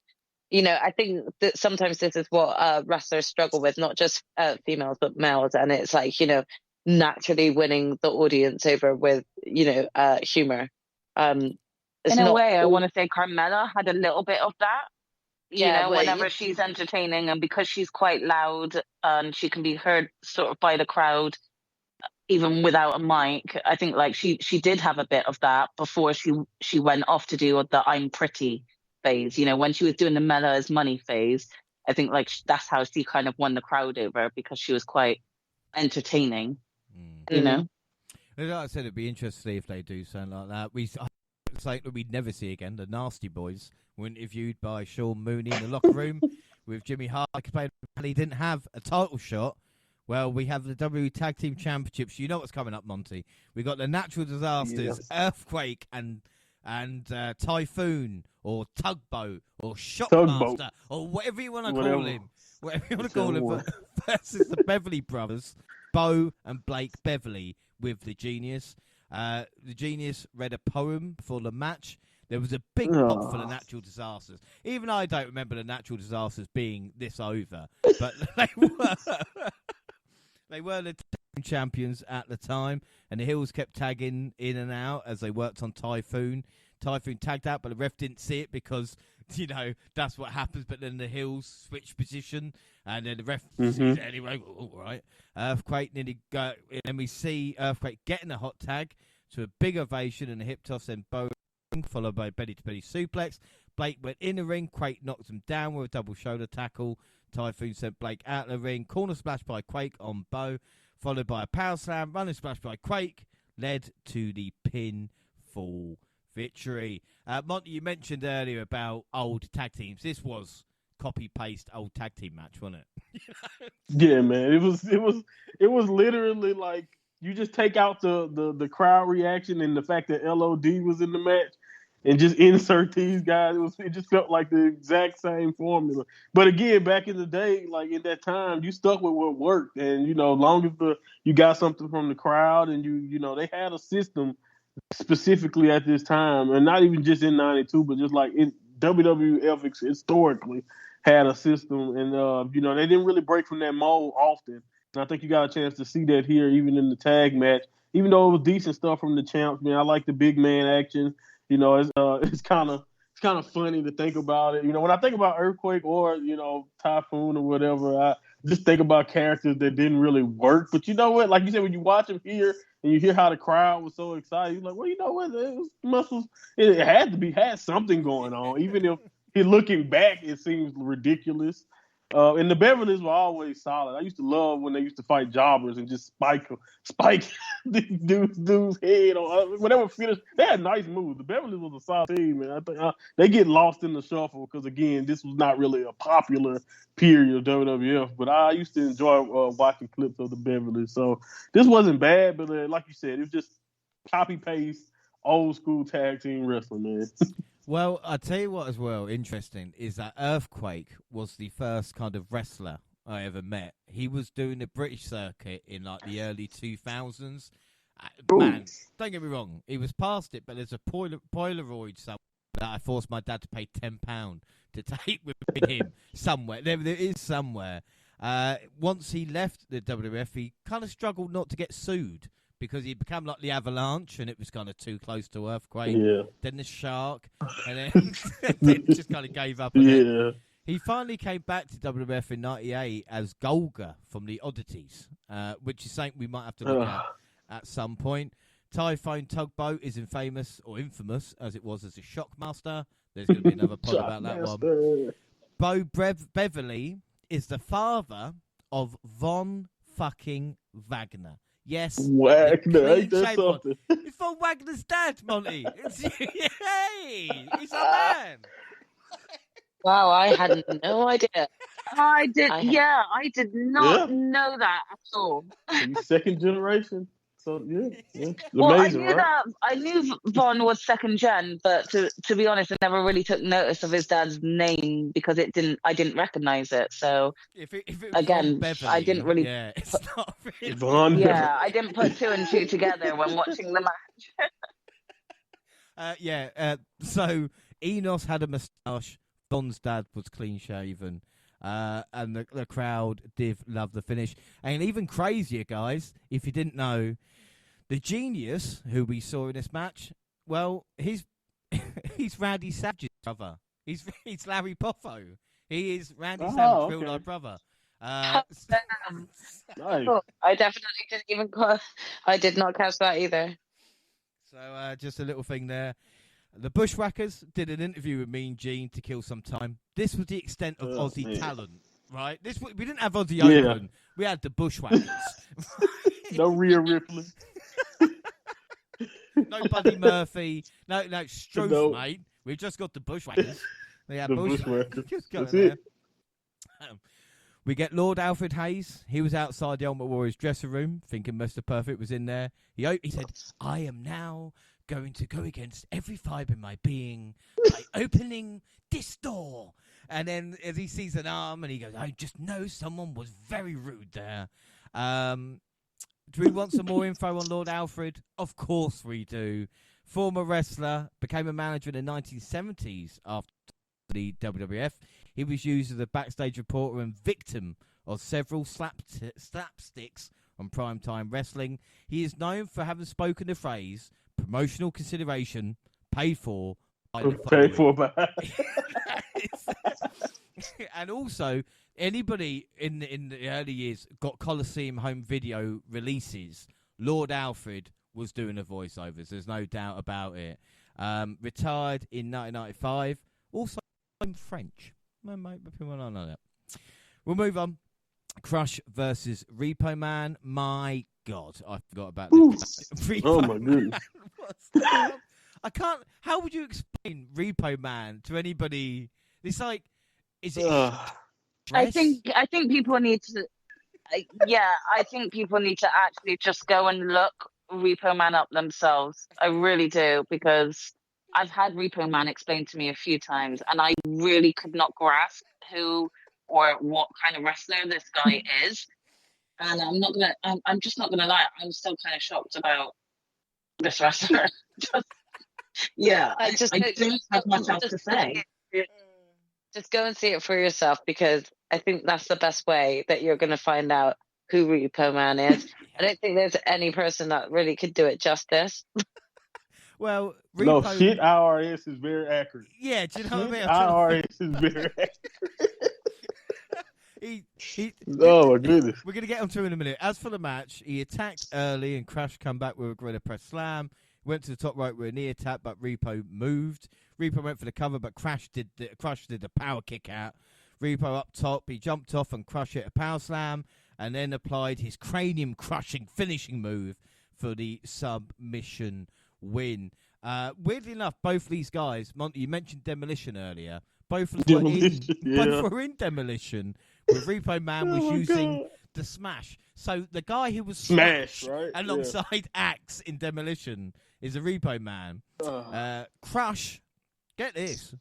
you know, I think that sometimes this is what wrestlers struggle with, not just females but males, and it's like, you know, naturally winning the audience over with, you know, humor. In a way, I want to say Carmella had a little bit of that. You know, whenever she's entertaining, and because she's quite loud and she can be heard sort of by the crowd, even without a mic. I think like she did have a bit of that before she went off to do the I'm pretty phase. You know, when she was doing the Mella is money phase, I think like that's how she kind of won the crowd over, because she was quite entertaining. You know, like I said, it'd be interesting to see if they do something like that. It's like we'd never see again. The Nasty Boys were interviewed by Sean Mooney in the locker room with Jimmy Hart. He didn't have a title shot. Well, we have the WWE Tag Team Championships. You know what's coming up, Monty. We got the Natural Disasters, Earthquake, and Typhoon, or Tugboat, or Shockmaster, or whatever you want to call him. Whatever you want to call him. Versus the Beverly Brothers, Bo and Blake Beverly, with the Genius. The Genius read a poem for the match. There was a big pop for the Natural Disasters. Even I don't remember the Natural Disasters being this over, but they were. They were the champions at the time, and the Hills kept tagging in and out as they worked on Typhoon. Typhoon tagged out, but the ref didn't see it because, you know, that's what happens. But then the Hills switched position, and then the ref sees it anyway. All right. Earthquake nearly go, and then we see Earthquake getting a hot tag to a big ovation and a hip toss, and Bo, followed by belly-to-belly suplex. Blake went in the ring. Quake knocked him down with a double shoulder tackle. Typhoon sent Blake out of the ring. Corner splash by Quake on Bo, followed by a power slam. Running splash by Quake led to the pinfall victory. Monty, you mentioned earlier about old tag teams. This was copy-paste old tag team match, wasn't it? Yeah, man. It was literally like you just take out the crowd reaction and the fact that LOD was in the match, and just insert these guys. It just felt like the exact same formula. But again, back in the day, like in that time, you stuck with what worked, and you know, long as you got something from the crowd, and you know, they had a system specifically at this time, and not even just in '92, but just like WWF historically had a system, and you know, they didn't really break from that mold often. And I think you got a chance to see that here, even in the tag match. Even though it was decent stuff from the champs, man, I like the big man action. You know, it's kind of funny to think about it. You know, when I think about Earthquake or, you know, Typhoon or whatever, I just think about characters that didn't really work. But you know what? Like you said, when you watch them here and you hear how the crowd was so excited, you're like, well, you know what? It had something going on. Even if looking back, it seems ridiculous. And the Beverleys were always solid. I used to love when they used to fight jobbers and just spike dude's head on whatever finish. They had nice moves. The Beverleys was a solid team, man. I think they get lost in the shuffle because, again, this was not really a popular period of WWF. But I used to enjoy watching clips of the Beverleys. So this wasn't bad, but like you said, it was just copy paste old school tag team wrestling, man. Well, I tell you what, as well, interesting is that Earthquake was the first kind of wrestler I ever met. He was doing the British circuit in like the early 2000s. Man, don't get me wrong, he was past it, but there's a Polaroid somewhere that I forced my dad to pay £10 to take with him somewhere. There is somewhere. Once he left the WWF, he kind of struggled not to get sued, because he'd become like the Avalanche, and it was kind of too close to Earthquake. Yeah. Then the Shark, and then just kind of gave up on it. He finally came back to WWF in '98 as Golga from the Oddities, which is something we might have to look at some point. Typhoon Tugboat is infamous as it was as a Shockmaster. There's going to be another pod about that one. Bo Beverly is the father of Von fucking Wagner. Yes, Wagner. Ain't that something? It's Von Wagner's dad, Monty. Hey, he's a man. Wow, I had no idea. I did not know that at all. He's second generation. So yeah. Well, Amazing, right? I knew Von was second gen, but to be honest, I never really took notice of his dad's name because I didn't recognize it. So If it was again, Beverly, I didn't really. yeah, it's not really. Von Yeah, I didn't put two and two together when watching the match. So Enos had a moustache. Von's dad was clean shaven. And the crowd did love the finish. And even crazier, guys, if you didn't know, the genius who we saw in this match, well, he's Randy Savage's brother. He's Larry Poffo. He is Randy Savage's real life brother. Nice. I definitely didn't even I did not catch that either. So just a little thing there. The Bushwhackers did an interview with Mean Gene to kill some time. This was the extent of Aussie talent, right? We didn't have Aussie Open. We had the Bushwhackers. No Rhea Ripley. No Buddy Murphy. No Strofe, mate. We've just got the Bushwhackers. They have Bushwhackers. Just got That's there. it. We get Lord Alfred Hayes. He was outside the Ultimate Warriors dressing room, thinking Mr. Perfect was in there. He said, "I am now going to go against every fibre in my being by opening this door." And then as he sees an arm, and he goes, "I just know someone was very rude there." Do we want some more info on Lord Alfred? Of course we do. Former wrestler, became a manager in the 1970s after the WWF. He was used as a backstage reporter and victim of several slapsticks on primetime wrestling. He is known for having spoken the phrase, "promotional consideration paid for by the Paid for by. And also, anybody in the early years got Coliseum home video releases. Lord Alfred was doing the voiceovers. There's no doubt about it. Retired in 1995. Also, I'm French. People don't know that. We'll move on. Crush versus Repo Man. My God, I forgot about this. Oh my goodness. I can't. How would you explain Repo Man to anybody? It's like, is it? I think people need to. I think people need to actually just go and look Repo Man up themselves. I really do, because I've had Repo Man explained to me a few times, and I really could not grasp who or what kind of wrestler this guy is. And I'm just not gonna lie, I'm still kind of shocked about this wrestler. I don't have much else to say. Just go and see it for yourself, because I think that's the best way that you're going to find out who Repo Man is. I don't think there's any person that really could do it justice. Well, Repo... No, shit IRS is very accurate. Yeah, do you know what I mean? IRS is very accurate. Oh my goodness. We're going to get onto it in a minute. As for the match, he attacked early and Crash come back with a Gorilla Press Slam. Went to the top rope with a knee attack, but Repo moved. Repo went for the cover, but Crush did the power kick out. Repo up top, he jumped off and Crush hit a power slam, and then applied his cranium-crushing finishing move for the submission win. Weirdly enough, both of these guys, Monty, you mentioned Demolition earlier. Both were in Demolition, where Repo Man was using the Smash. So the guy who was Smash right? alongside Axe in Demolition is a Repo Man. Crush, get this.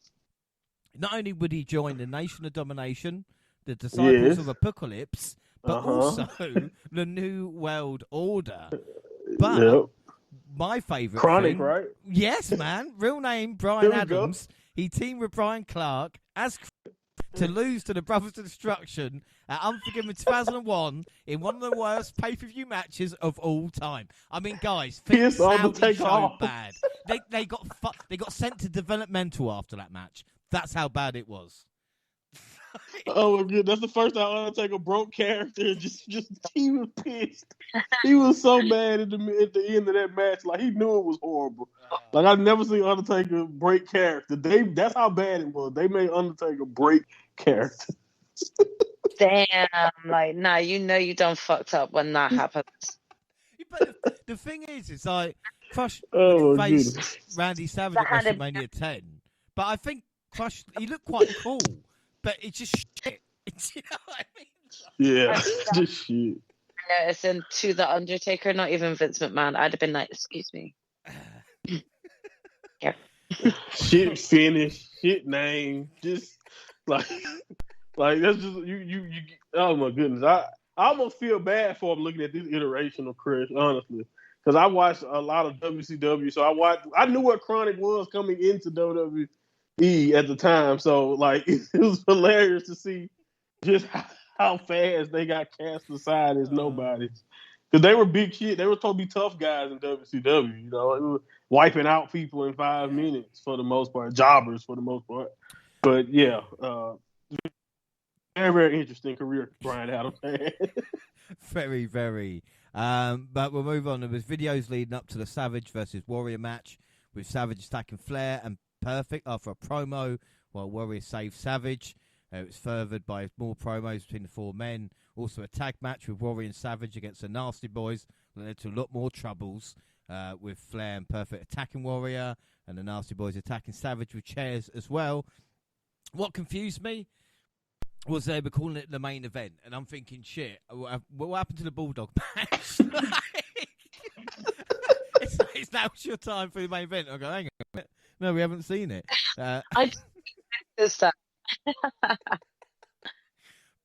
Not only would he join the Nation of Domination, the Disciples of Apocalypse, but also the New World Order. But my favourite Chronic, thing, right? Yes, man. Real name, Brian Adams. He teamed with Brian Clark as to lose to the Brothers of Destruction at Unforgiven 2001 in one of the worst pay-per-view matches of all time. I mean, guys, things sounded so bad. They got sent to developmental after that match. That's how bad it was. Oh my god, that's the first time Undertaker broke character. Just he was pissed. He was so mad at the end of that match. Like, he knew it was horrible. Like, I've never seen Undertaker break character. That's how bad it was. They made Undertaker break character. Damn, like, nah, you know you done fucked up when that happens. But the thing is, it's like Crush faced Randy Savage at WrestleMania 10. But I think Crush, he looked quite cool. But it's just shit. You know what I mean? Yeah, just shit. noticing to the Undertaker, not even Vince McMahon. I'd have been like, "Excuse me." Here. Shit finish, shit name, just like that's just you. Oh my goodness, I almost feel bad for him looking at this iteration of Chris, honestly, because I watched a lot of WCW, so I knew what Chronic was coming into WWE at the time, so like it was hilarious to see just how fast they got cast aside as nobodies. Because they were big shit. They were supposed to be tough guys in WCW, you know. It was wiping out people in 5 minutes for the most part, jobbers for the most part. But yeah, very, very interesting career Brian Adams had. Very, very. But we'll move on. There was videos leading up to the Savage versus Warrior match, with Savage attacking Flair and Perfect after a promo, while Warrior saved Savage. It was furthered by more promos between the four men. Also a tag match with Warrior and Savage against the Nasty Boys that led to a lot more troubles, with Flair and Perfect attacking Warrior and the Nasty Boys attacking Savage with chairs as well. What confused me was they were calling it the main event, and I'm thinking, shit, what happened to the Bulldog match? it's now your time for the main event. I go, hang on a minute. No, we haven't seen it. I just that.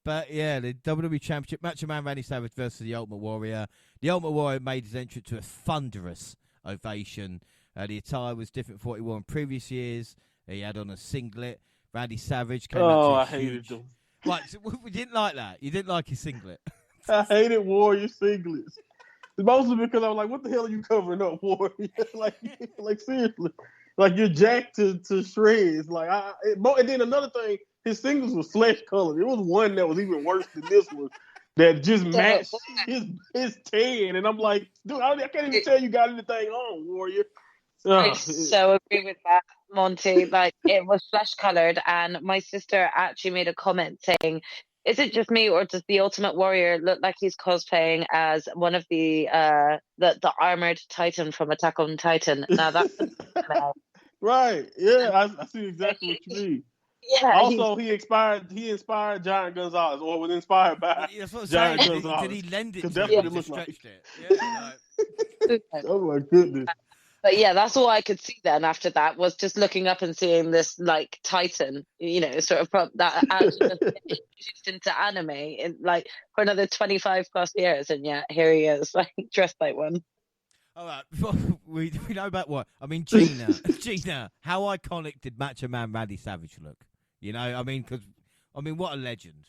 But yeah, the WWE Championship match of Man Randy Savage versus the Ultimate Warrior. The Ultimate Warrior made his entrance to a thunderous ovation. The attire was different from what he wore in previous years. He had on a singlet. Randy Savage came out to I hated them. Right, so we didn't like that. You didn't like his singlet. I hated Warrior singlets. Mostly because I was like, what the hell are you covering up, Warrior? like seriously. Like you're jacked to shreds. And then another thing, his singles was flesh colored. It was one that was even worse than this one that just matched his tan. And I'm like, dude, I can't even tell you got anything on, Warrior. I so agree with that, Monty. Like it was flesh colored, and my sister actually made a comment saying, "Is it just me, or does the Ultimate Warrior look like he's cosplaying as one of the armored Titan from Attack on Titan?" Now that's right. Yeah, I see exactly what you mean. Yeah. Also, he inspired Giant Gonzalez, or was inspired by Giant Gonzalez. Did he lend it? Because that's what it looked like. Oh my goodness. But yeah, that's all I could see then after that was just looking up and seeing this like Titan, sort of that introduced into anime in like for another 25 plus years, and yeah, here he is, like dressed like one. All right, we know about what I mean. Gina, how iconic did Macho Man Randy Savage look? What a legend.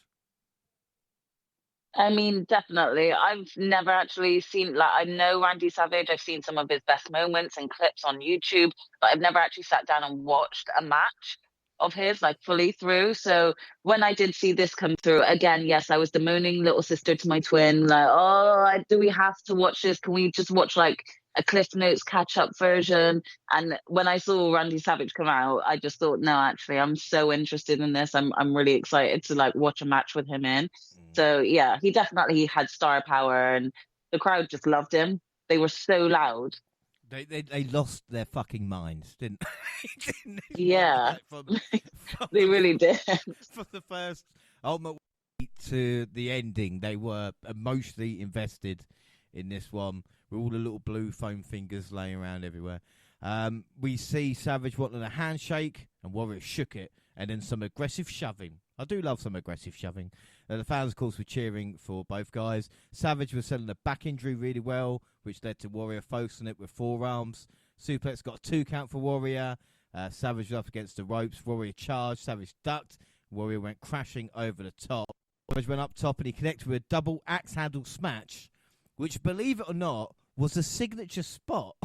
I mean, definitely. I've never actually seen, I know Randy Savage. I've seen some of his best moments and clips on YouTube, but I've never actually sat down and watched a match of his, fully through. So when I did see this come through, again, yes, I was the moaning little sister to my twin, do we have to watch this? Can we just watch, a Cliff Notes catch-up version? And when I saw Randy Savage come out, I just thought, no, actually, I'm so interested in this. I'm really excited to, watch a match with him in. So, yeah, he definitely had star power, and the crowd just loved him. They were so loud. They lost their fucking minds, didn't they? Yeah. They really did. From the first Ultimate to the ending, they were emotionally invested in this one, with all the little blue foam fingers laying around everywhere. We see Savage wanting a handshake, and Warrior shook it, and then some aggressive shoving. I do love some aggressive shoving. The fans, of course, were cheering for both guys. Savage was selling a back injury really well, which led to Warrior focusing it with forearms. Suplex got a 2 count for Warrior. Savage was up against the ropes. Warrior charged. Savage ducked. Warrior went crashing over the top. Savage went up top and he connected with a double axe handle smash, which, believe it or not, was a signature spot.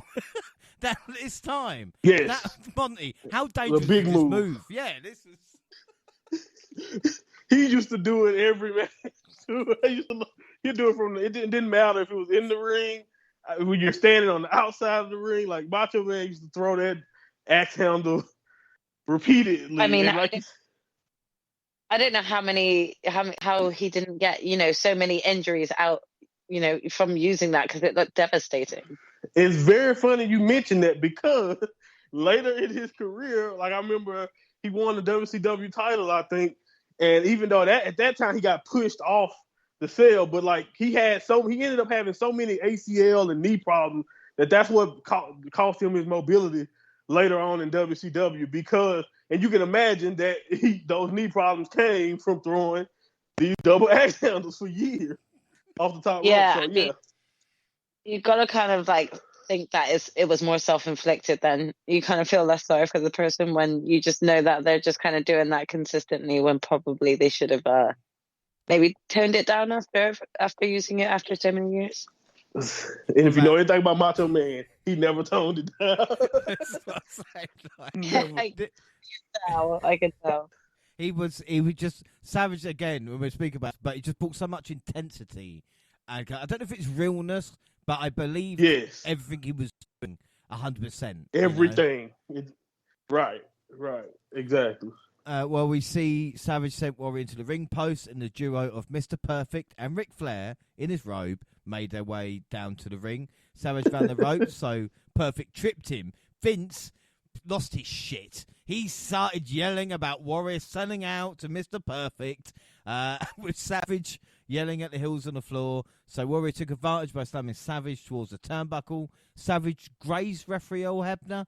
That this time. Yes. Monty, how dangerous is this move? Yeah, this is... He used to do it every match. He'd do it it didn't matter if it was in the ring, when you're standing on the outside of the ring. Like Macho Man used to throw that axe handle repeatedly. I mean, I don't know how he didn't get so many injuries out from using that, because it looked devastating. It's very funny you mentioned that, because later in his career, I remember he won the WCW title, I think. And even though at that time he got pushed off the sell, but like he ended up having so many ACL and knee problems that's what cost him his mobility later on in WCW, because, and you can imagine that those knee problems came from throwing these double axe handles for years off the top rope. So, I mean, you got to kind of like think that it was more self-inflicted. Then you kind of feel less sorry for the person when you just know that they're just kind of doing that consistently, when probably they should have maybe toned it down after using it after so many years. And if you know anything about Macho Man, he never toned it down. I can tell. He was just savage again when we speak about it, but he just brought so much intensity. And I don't know if it's realness, but I believe everything he was doing 100%. Everything. Right, exactly. Well, we see Savage sent Warrior into the ring post, and the duo of Mr. Perfect and Ric Flair in his robe made their way down to the ring. Savage ran the ropes, so Perfect tripped him. Vince lost his shit. He started yelling about Warrior selling out to Mr. Perfect, with Savage yelling at the heels on the floor. So Warrior took advantage by slamming Savage towards the turnbuckle. Savage grazed referee Earl Hebner.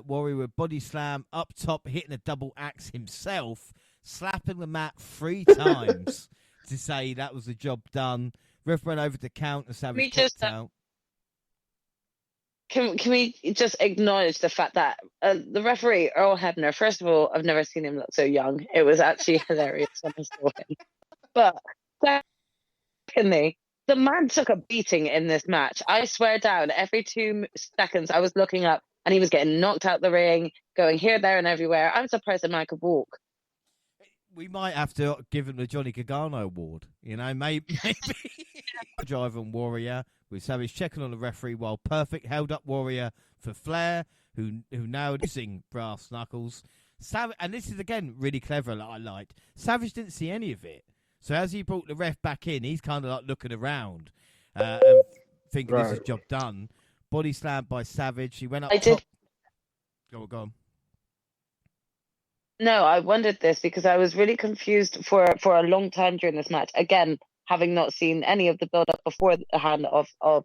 Warrior with body slam up top, hitting a double axe himself, slapping the mat 3 times to say that was the job done. Ref went over to count and Savage kicked out. Can we just acknowledge the fact that the referee, Earl Hebner, first of all, I've never seen him look so young. It was actually hilarious when I saw him. But secondly, the man took a beating in this match. I swear down, every 2 seconds I was looking up and he was getting knocked out the ring, going here, there, and everywhere. I'm surprised the man could walk. We might have to give him the Johnny Gargano award. You know, maybe. Drive on Warrior, with Savage checking on the referee while Perfect held up Warrior for Flair, who now using brass knuckles. And this is, again, really clever, I liked. Savage didn't see any of it. So as he brought the ref back in, he's kind of like looking around and thinking this is job done. Body slammed by Savage. He went up top. Go on. No, I wondered this because I was really confused for a long time during this match. Again, having not seen any of the build-up beforehand of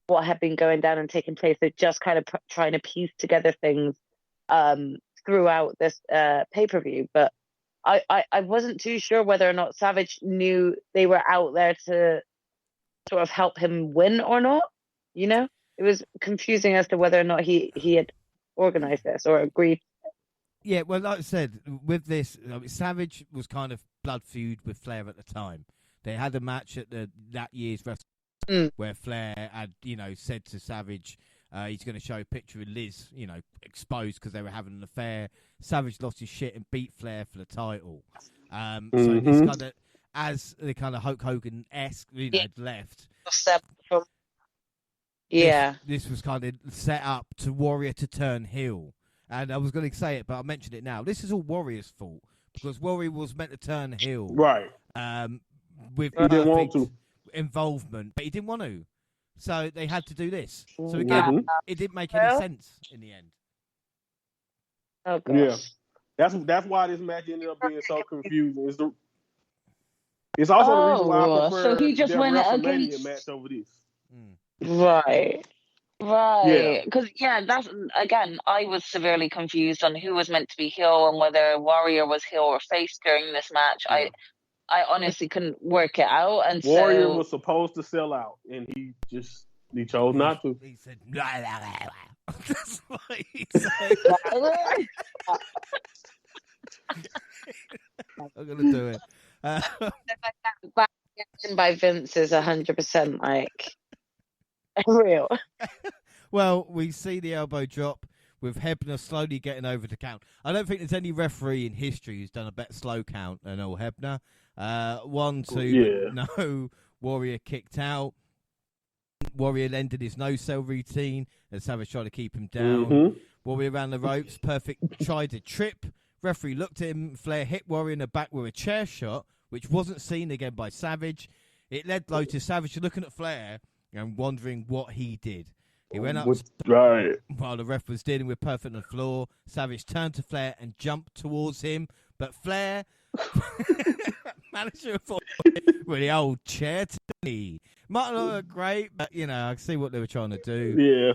what had been going down and taking place. So just kind of trying to piece together things throughout this pay-per-view. But I wasn't too sure whether or not Savage knew they were out there to sort of help him win or not. You know? It was confusing as to whether or not he had organized this or agreed. Yeah, well, like I said, with this, Savage was kind of blood feud with Flair at the time. They had a match at that year's WrestleMania where Flair had, said to Savage, he's going to show a picture of Liz, exposed because they were having an affair. Savage lost his shit and beat Flair for the title. So this kind of, as the kind of Hulk Hogan-esque, had left. Yeah. This was kind of set up to Warrior to turn heel. And I was going to say it, but I'll mention it now. This is all Warrior's fault because Warrior was meant to turn heel. Right. With he didn't want to. Involvement, but he didn't want to. So they had to do this. So again, it didn't make any sense in the end. Oh, gosh. Yeah. That's why this match ended up being so confusing. It's also the reason why I prefer so he just their went WrestleMania match over this. Right. Yeah. Because that's, again, I was severely confused on who was meant to be heel and whether Warrior was heel or face during this match. I honestly couldn't work it out, and Warrior was supposed to sell out, and he chose not to. He said, that's what he said. I'm gonna do it. Back by Vince is 100% like real. Well, we see the elbow drop with Hebner slowly getting over the count. I don't think there's any referee in history who's done a better slow count than Earl Hebner. 1, 2, no. Warrior kicked out. Warrior then did his no-sell routine as Savage tried to keep him down. Warrior ran the ropes. Perfect tried to trip. Referee looked at him. Flair hit Warrior in the back with a chair shot, which wasn't seen again by Savage. It led though to Savage looking at Flair and wondering what he did. He went up while the ref was dealing with Perfect on the floor. Savage turned to Flair and jumped towards him, but Flair Manager for the old chair to me. Might not look great, but I see what they were trying to do. Yeah.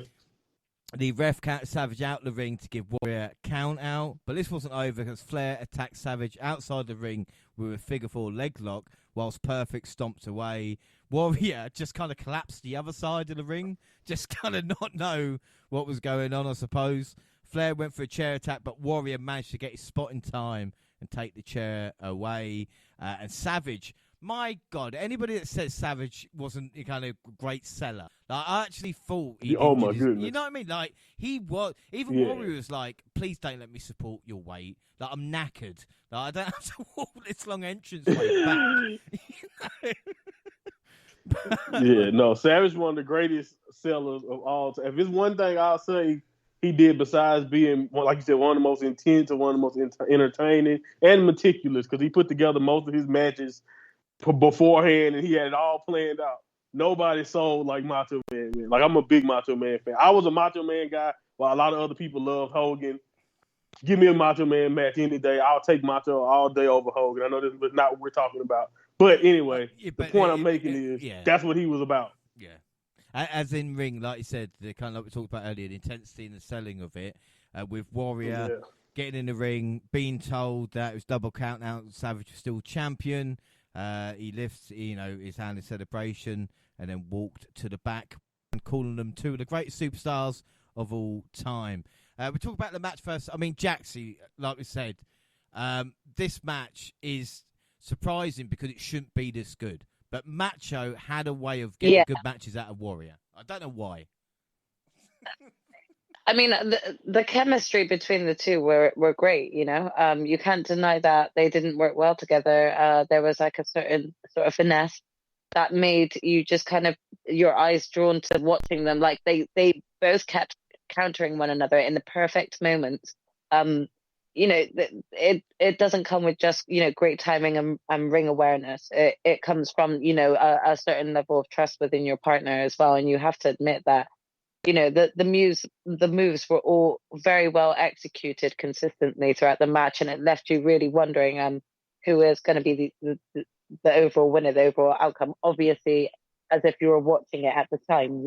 The ref counted Savage out the ring to give Warrior a count out, but this wasn't over because Flair attacked Savage outside the ring with a figure 4 leg lock, whilst Perfect stomped away. Warrior just kind of collapsed the other side of the ring, just kind of not know what was going on, I suppose. Flair went for a chair attack, but Warrior managed to get his spot in time and take the chair away. And Savage, my God, anybody that says Savage wasn't a kind of great seller, like, I actually thought he my goodness. You know what I mean? Like, he was, even Warrior was like, please don't let me support your weight. Like, I'm knackered. Like, I don't have to walk this long entrance way back. Yeah, no, Savage one of the greatest sellers of all time. If it's one thing I'll say he did besides being, like you said, one of the most intense and one of the most entertaining and meticulous, because he put together most of his matches beforehand and he had it all planned out. Nobody sold like Macho Man. Like, I'm a big Macho Man fan. I was a Macho Man guy while a lot of other people loved Hogan. Give me a Macho Man match any day. I'll take Macho all day over Hogan. I know this is not what we're talking about. But anyway, the point I'm making is that's what he was about. Yeah. As in ring, like you said, the kind of like we talked about earlier, the intensity and the selling of it, with Warrior getting in the ring, being told that it was double count out, Savage was still champion. He lifts, his hand in celebration and then walked to the back and calling them two of the greatest superstars of all time. We talk about the match first. I mean, Jaxie, like we said, this match is surprising because it shouldn't be this good. But Macho had a way of getting good matches out of Warrior. I don't know why. I mean, the chemistry between the two were great, You can't deny that they didn't work well together. There was like a certain sort of finesse that made you just kind of, your eyes drawn to watching them. Like, they both kept countering one another in the perfect moments. It doesn't come with just, great timing and ring awareness. It comes from, a certain level of trust within your partner as well. And you have to admit that, the moves were all very well executed consistently throughout the match. And it left you really wondering who is going to be the overall winner, the overall outcome, obviously, as if you were watching it at the time,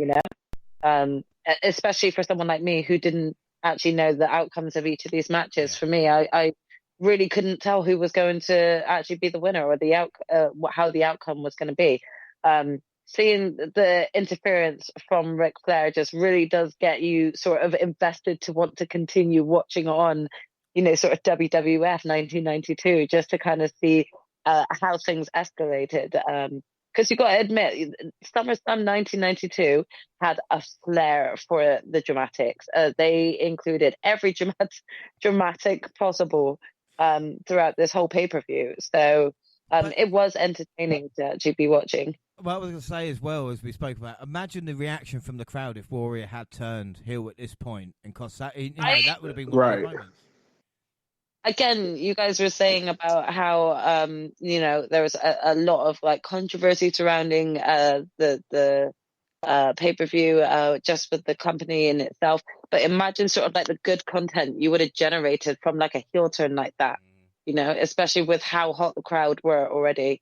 especially for someone like me who didn't actually know the outcomes of each of these matches. For me, I really couldn't tell who was going to actually be the winner or how the outcome was going to be. Seeing the interference from Ric Flair just really does get you sort of invested to want to continue watching on, sort of WWF 1992, just to kind of see how things escalated. Because you've got to admit, SummerSlam 1992 had a flair for the dramatics. They included every dramatic possible throughout this whole pay-per-view. So it was entertaining to actually be watching. Well, I was going to say as well, as we spoke about, imagine the reaction from the crowd if Warrior had turned heel at this point, and because that, that would have been one of the moments. Again, you guys were saying about how there was a lot of like controversy surrounding the pay-per-view just with the company in itself. But imagine sort of like the good content you would have generated from like a heel turn like that, especially with how hot the crowd were already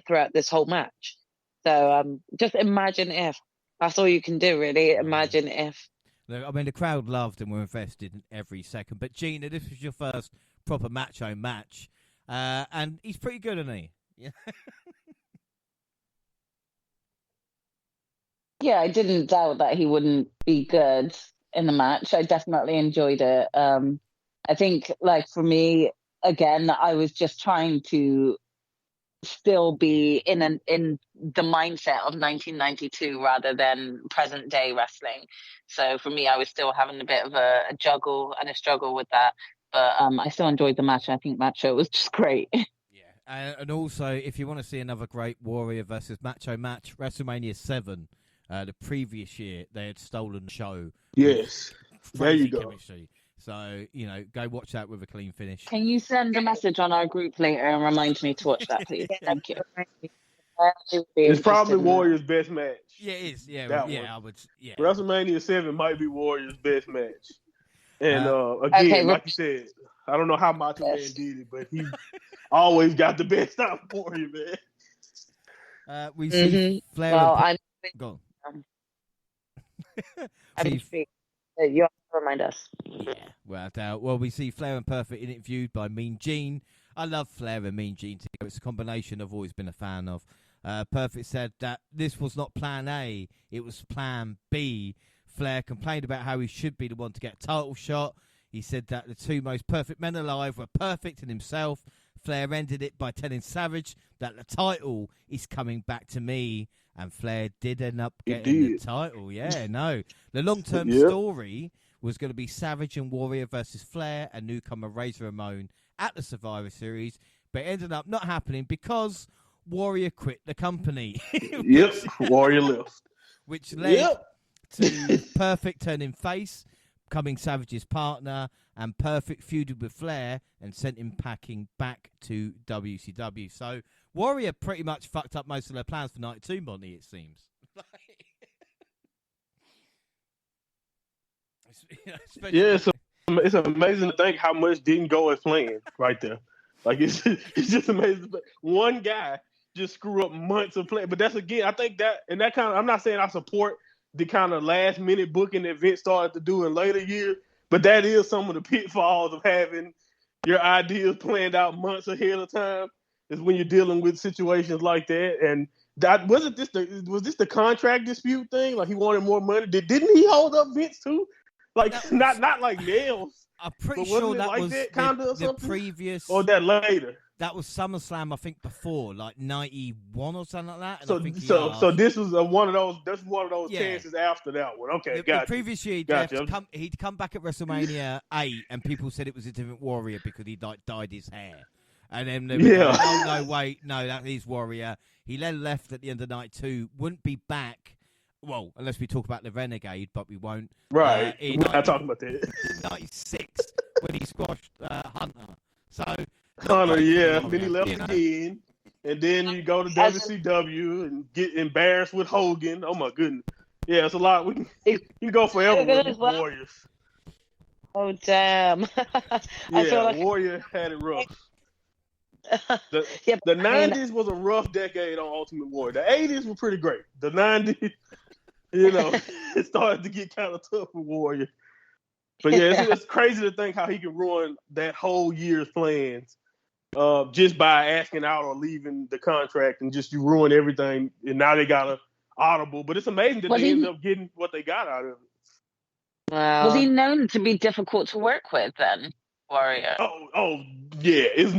throughout this whole match. So just imagine if. That's all you can do, really. Imagine if. I mean, the crowd loved and were invested in every second. But Gina, this was your first proper Macho match, and he's pretty good, isn't he? Yeah, I didn't doubt that he wouldn't be good in the match. I definitely enjoyed it. I think, like, for me, again, I was just trying to still be in the mindset of 1992 rather than present day wrestling. So for me, I was still having a bit of a juggle and a struggle with that. But I still enjoyed the match. I think Macho was just great. Yeah, and also, if you want to see another great Warrior versus Macho match, WrestleMania 7, the previous year, they had stolen the show. Yes, there you go. Chemistry. So, go watch that with a clean finish. Can you send a message on our group later and remind me to watch that, please? Thank you. It's probably Warrior's best match. Yeah, it is. Yeah, I would. Yeah. WrestleMania 7 might be Warrior's best match. And again, like you said, I don't know how Macho Man did it, but always got the best out of Warrior, man. We see Flair. Well, Go on. You have to remind us. Yeah, without doubt. Well, we see Flair and Perfect interviewed by Mean Gene. I love Flair and Mean Gene together. It's a combination I've always been a fan of. Perfect said that this was not plan A, it was plan B. Flair complained about how he should be the one to get a title shot. He said that the two most perfect men alive were Perfect and himself. Flair ended it by telling Savage that the title is coming back to me. And Flair did end up getting the title. Yeah, no. The long-term story was going to be Savage and Warrior versus Flair and newcomer Razor Ramon at the Survivor Series. But it ended up not happening because Warrior quit the company. Warrior left. Which led to Perfect turning face, becoming Savage's partner, and Perfect feuded with Flair and sent him packing back to WCW. So Warrior pretty much fucked up most of their plans for night 2, Monty, it seems. It's amazing to think how much didn't go as planned right there. Like, it's just amazing. One guy just screw up months of play. But that's, again, I think that, and that kind of, I'm not saying I support the kind of last minute booking that Vince started to do in later years, but that is some of the pitfalls of having your ideas planned out months ahead of time, is when you're dealing with situations like that. And that was this the contract dispute thing? Like, he wanted more money. Didn't he hold up Vince too? Like, not like nails. I'm pretty sure that was the previous, or that later. That was SummerSlam, I think, before, like 91 or something like that. And so this was one of those. That's one of those chances after that one. Okay, the previous year, he'd come back at WrestleMania 8, and people said it was a different Warrior because he dyed his hair. And then they were like, oh no, wait, no, that is Warrior. He then left at the end of night 2, wouldn't be back. Well, unless we talk about the Renegade, but we won't. Right, we're not talking about that. 96 when he squashed Hunter. So. Hunter, then he left again, and then you go to WCW and get embarrassed with Hogan. Oh my goodness, it's a lot. We can go forever with Warriors. Oh damn! I feel like Warrior had it rough. The 90s was a rough decade on Ultimate Warrior. The 80s were pretty great. The 90s, it started to get kind of tough for Warrior. But it's crazy to think how he can ruin that whole year's plans. Just by asking out or leaving the contract, and just you ruin everything, and now they got an audible. But it's amazing that they ended up getting what they got out of it. Wow. Was he known to be difficult to work with then, Warrior? Oh yeah, he was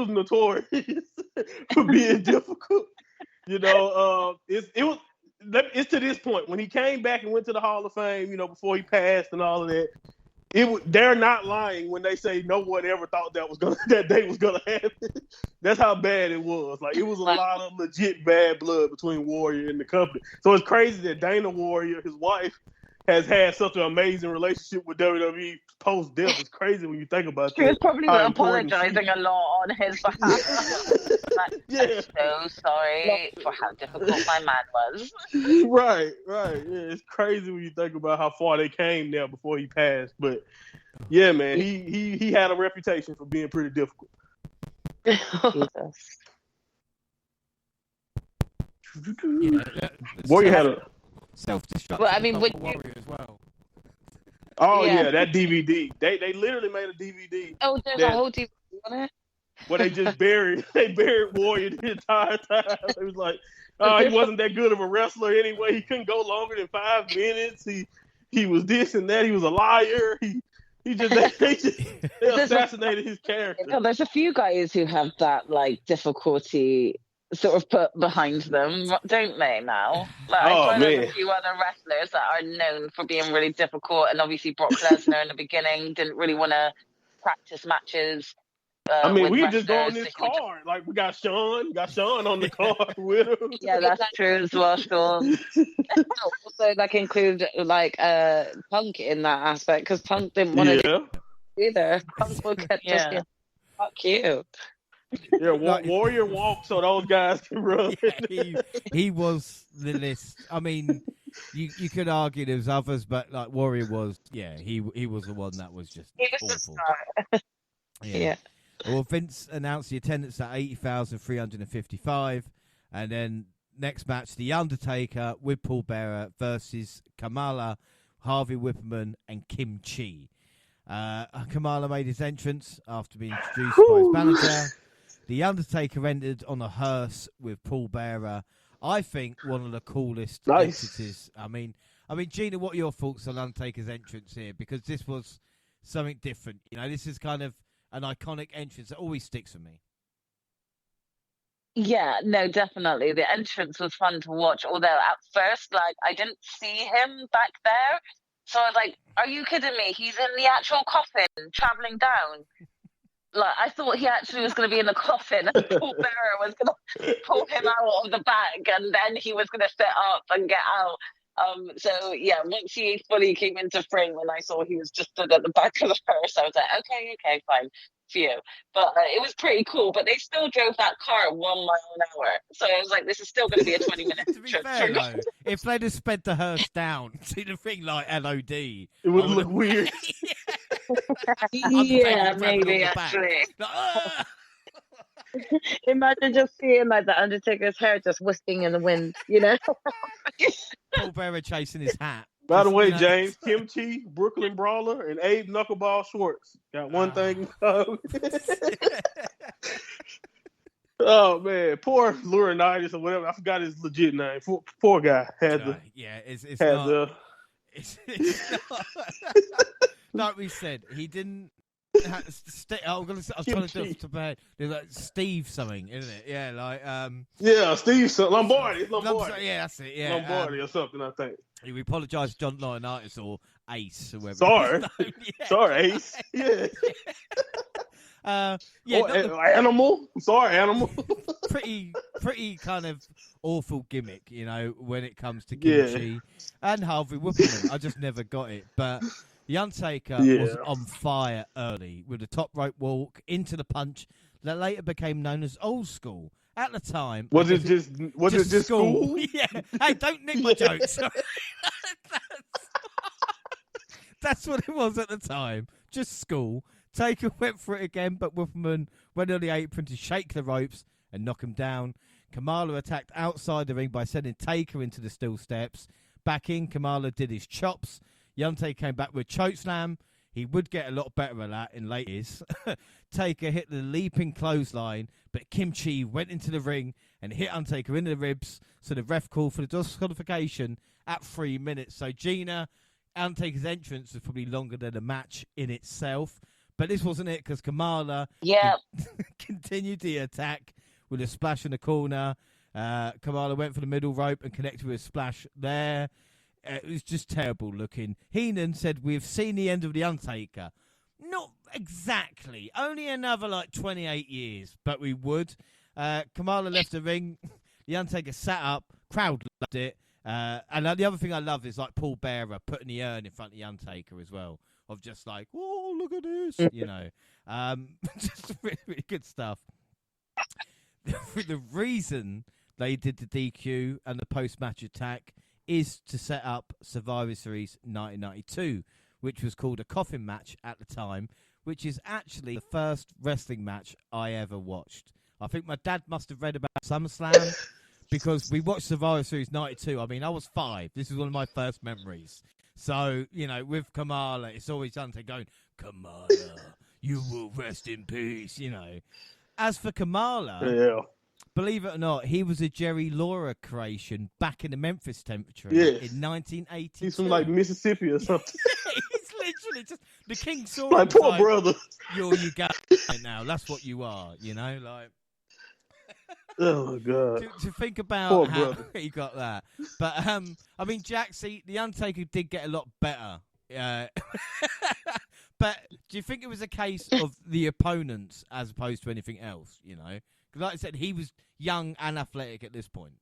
notorious for being difficult. It's to this point when he came back and went to the Hall of Fame. Before he passed and all of that. They're not lying when they say no one ever thought that day was gonna happen. That's how bad it was. Like, it was a lot of legit bad blood between Warrior and the company. So it's crazy that Dana Warrior, his wife, has had such an amazing relationship with WWE post death. It's crazy when you think about that. She was probably apologizing a lot on his behalf. I'm so sorry for how difficult my man was. Right. Yeah, it's crazy when you think about how far they came now before he passed. But yeah, man, he had a reputation for being pretty difficult. Warrior had a self-destruct. Well, I mean, Warrior as well. Oh yeah, that DVD. They literally made a DVD. Oh, there's a whole DVD on it. Where they just buried Warrior the entire time. It was like, he wasn't that good of a wrestler anyway. He couldn't go longer than 5 minutes. He was this and that. He was a liar. They assassinated his character. There's a few guys who have that difficulty sort of put behind them, don't they now? I know there's a few other wrestlers that are known for being really difficult, and obviously Brock Lesnar in the beginning didn't really want to practice matches. We could just go on this card. Like, we got Sean on the card with him. Yeah, that's true as well, Sean. Also, include Punk in that aspect, because Punk didn't want to do either. Punk will get just fuck you. Yeah, Warrior walked so those guys can run. Yeah, he was the list. I mean, you could argue there's others, but Warrior was, he was the one that was just awful. Yeah. Well, Vince announced the attendance at 80,355, and then next match, The Undertaker with Paul Bearer versus Kamala, Harvey Whipperman, and Kim Chi. Kamala made his entrance after being introduced by his manager. The Undertaker entered on a hearse with Paul Bearer. I think one of the coolest entrances. I mean, Gina, what are your thoughts on Undertaker's entrance here? Because this was something different. You know, this is kind of an iconic entrance that always sticks with me. Yeah, no, definitely. The entrance was fun to watch, although at first, like, I didn't see him back there. So I was like, are you kidding me? He's in the actual coffin, traveling down. Like, I thought he actually was going to be in the coffin, and Paul Bearer was going to pull him out of the bag, and then he was going to sit up and get out. So yeah, once he fully came into frame, and I saw he was just stood at the back of the hearse, I was like, okay, fine, phew. But it was pretty cool. But they still drove that car 1 mile an hour, so I was like, this is still going to be a 20-minute To be trip. fair, though, if they'd have sped the hearse down to the thing like LOD, it would look weird. Yeah, maybe actually. Imagine just seeing like the Undertaker's hair just whisking in the wind, you know? Paul Bearer chasing his hat. By the way, James, Kim Chi, Brooklyn Brawler, and Abe Knuckleball Schwartz got one thing in common. Oh man, poor Laurinaitis or whatever. I forgot his legit name. Poor guy had the. Yeah, it's had not. the. It's not. Like we said, he didn't. I was trying to do it to bed. There's like Steve something, isn't it? Yeah, like Yeah, Steve Lombardi. It's Lombardi. Yeah, that's it. Yeah, Lombardi or something. I think. We apologise, John Laurinaitis or Ace or whatever. Sorry, yeah. Sorry, Ace. Yeah. Animal. Sorry, Animal. pretty kind of awful gimmick, you know, when it comes to Kim Chi and Harvey Whipperman. I just never got it, but The Undertaker was on fire early with a top rope walk into the punch that later became known as Old School. At the time, was it just school? Yeah. Hey, don't nick my jokes. That's what it was at the time. Just school. Taker went for it again, but Whipperman went on the apron to shake the ropes and knock him down. Kamala attacked outside the ring by sending Taker into the steel steps. Back in, Kamala did his chops. The Undertaker came back with chokeslam. He would get a lot better at that in late years. Taker hit the leaping clothesline, but Kim Chi went into the ring and hit Undertaker in the ribs, so the ref called for the disqualification at 3 minutes. So Gina, Undertaker's entrance was probably longer than the match in itself. But this wasn't it, because Kamala continued the attack with a splash in the corner. Kamala went for the middle rope and connected with a splash there. It was just terrible looking. Heenan said, "We've seen the end of The Undertaker." Not exactly. Only another, 28 years, but we would. Kamala left the ring. The Undertaker sat up. Crowd loved it. And the other thing I love is, Paul Bearer putting the urn in front of The Undertaker as well. Of just oh, look at this, you know. Just really, really good stuff. The reason they did the DQ and the post-match attack is to set up Survivor Series 1992, which was called a coffin match at the time, which is actually the first wrestling match I ever watched. I think my dad must have read about SummerSlam because we watched Survivor Series 92. I mean, I was 5. This is one of my first memories. So, you know, with Kamala, it's always done to going, Kamala, you will rest in peace, you know. As for Kamala, believe it or not, he was a Jerry Lawler creation back in the Memphis territory in 1982. He's from, Mississippi or something. He's literally just, the king saw him. Poor brother. You got now. That's what you are, you know, Oh, my God. To think about how brother. he got that. But, I mean, Jaxie, The Undertaker did get a lot better. But do you think it was a case of the opponents as opposed to anything else, you know? Because like I said, he was young and athletic at this point.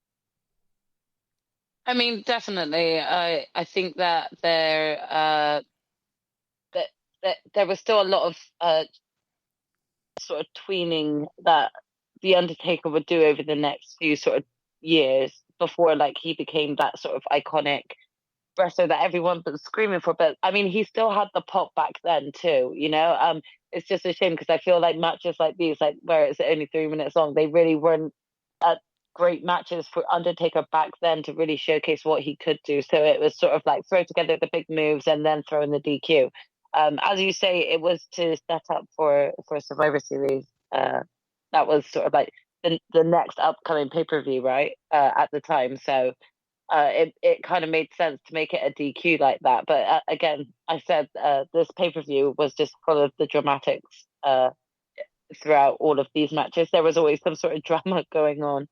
I mean, definitely. I think that there was still a lot of sort of tweening that The Undertaker would do over the next few sort of years before he became that sort of iconic wrestler that everyone was screaming for. But I mean, he still had the pop back then too, you know. it's just a shame because I feel like matches like these, like where it's only 3 minutes long, they really weren't great matches for Undertaker back then to really showcase what he could do. So it was sort of like throw together the big moves and then throw in the DQ. As you say, it was to set up for Survivor Series. That was sort of like the next upcoming pay-per-view, right? At the time. So it kind of made sense to make it a DQ like that. But again, I said this pay-per-view was just full of the dramatics throughout all of these matches. There was always some sort of drama going on.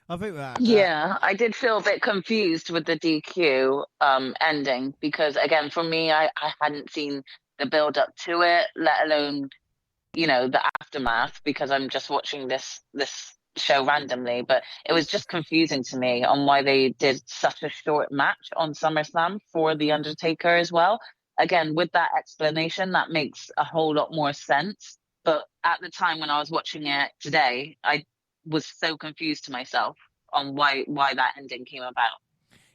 I think that. Yeah, I did feel a bit confused with the DQ ending because, again, for me, I hadn't seen the build up to it, let alone, the aftermath, because I'm just watching this show randomly. But it was just confusing to me on why they did such a short match on SummerSlam for The Undertaker as well. Again, with that explanation, that makes a whole lot more sense. But at the time when I was watching it today, I was so confused to myself on why that ending came about.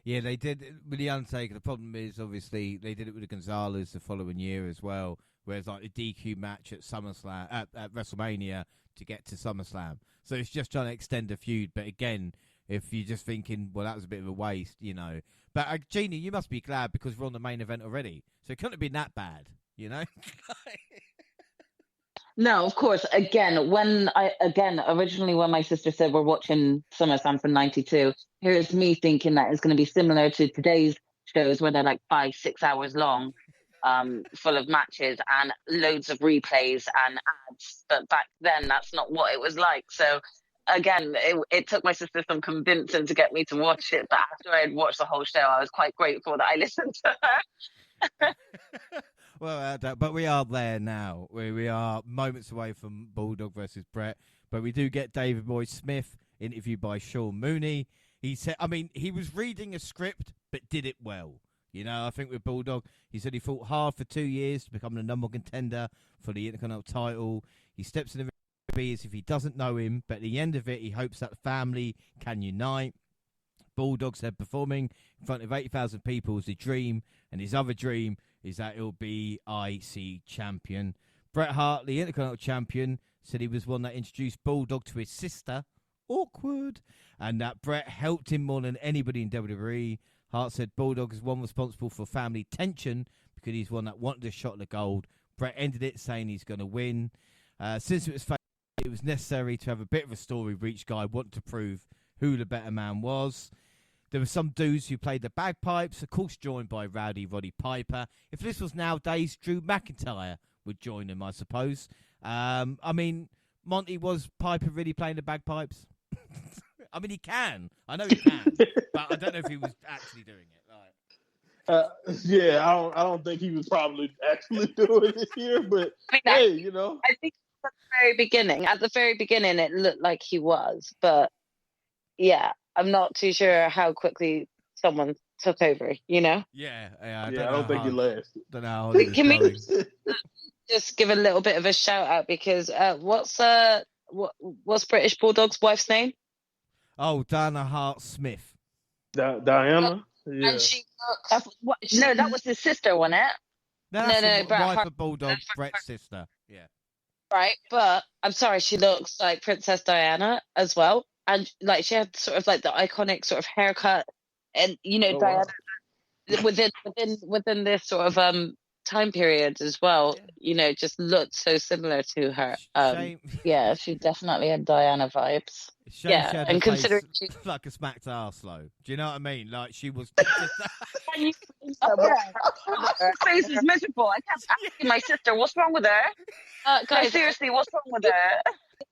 Yeah, they did with the Undertaker. The problem is obviously they did it with the Gonzalez the following year as well, whereas like the DQ match at SummerSlam at WrestleMania to get to SummerSlam. So it's just trying to extend a feud. But again, if you're just thinking, well, that was a bit of a waste, But Gina, you must be glad because we're on the main event already, so it couldn't have been that bad, No, of course. Originally when my sister said we're watching SummerSlam from '92, here's me thinking that it's going to be similar to today's shows where they're like 5-6 hours long, full of matches and loads of replays and ads. But back then, that's not what it was like. So again, it took my sister some convincing to get me to watch it. But after I had watched the whole show, I was quite grateful that I listened to her. Well, but we are there now. We are moments away from Bulldog versus Brett. But we do get David Boy Smith interviewed by Sean Mooney. He said, he was reading a script, but did it well. I think with Bulldog, he said he fought hard for 2 years to become the number one contender for the Intercontinental title. He steps in the ring as if he doesn't know him, but at the end of it, he hopes that the family can unite. Bulldog said performing in front of 80,000 people is a dream, and his other dream is that he'll be IC champion. Bret Hart, the Intercontinental champion, said he was one that introduced Bulldog to his sister. Awkward. And that Bret helped him more than anybody in WWE. Hart said Bulldog is one responsible for family tension because he's one that wanted a shot at the gold. Bret ended it saying he's going to win. Since it was necessary to have a bit of a story where each guy wanted to prove who the better man was. There were some dudes who played the bagpipes, of course joined by Rowdy Roddy Piper. If this was nowadays, Drew McIntyre would join them, I suppose. Monty, was Piper really playing the bagpipes? He can. I know he can, but I don't know if he was actually doing it. Yeah, I don't think he was probably actually doing it here, but hey, I think at the very beginning, it looked like he was, but yeah, I'm not too sure how quickly someone took over, Yeah, I don't think he lasted. Don't know. Can we just give a little bit of a shout out because what's British Bulldog's wife's name? Oh, Dana Hart Smith. Diana? Yeah. And she looks... No, that was his sister, wasn't it? No, Bret wife Hart. of Bulldog, Brett's sister. Yeah. Right, but I'm sorry, she looks like Princess Diana as well. And like she had sort of like the iconic sort of haircut and Diana within this sort of time period as well, just looked so similar to her. Yeah, she definitely had Diana vibes. Yeah, and considering she like a smacked arsehole. Do you know what I mean? Like she was. Her face is miserable. I kept asking my sister, "What's wrong with her?" Guys, seriously, what's wrong with her?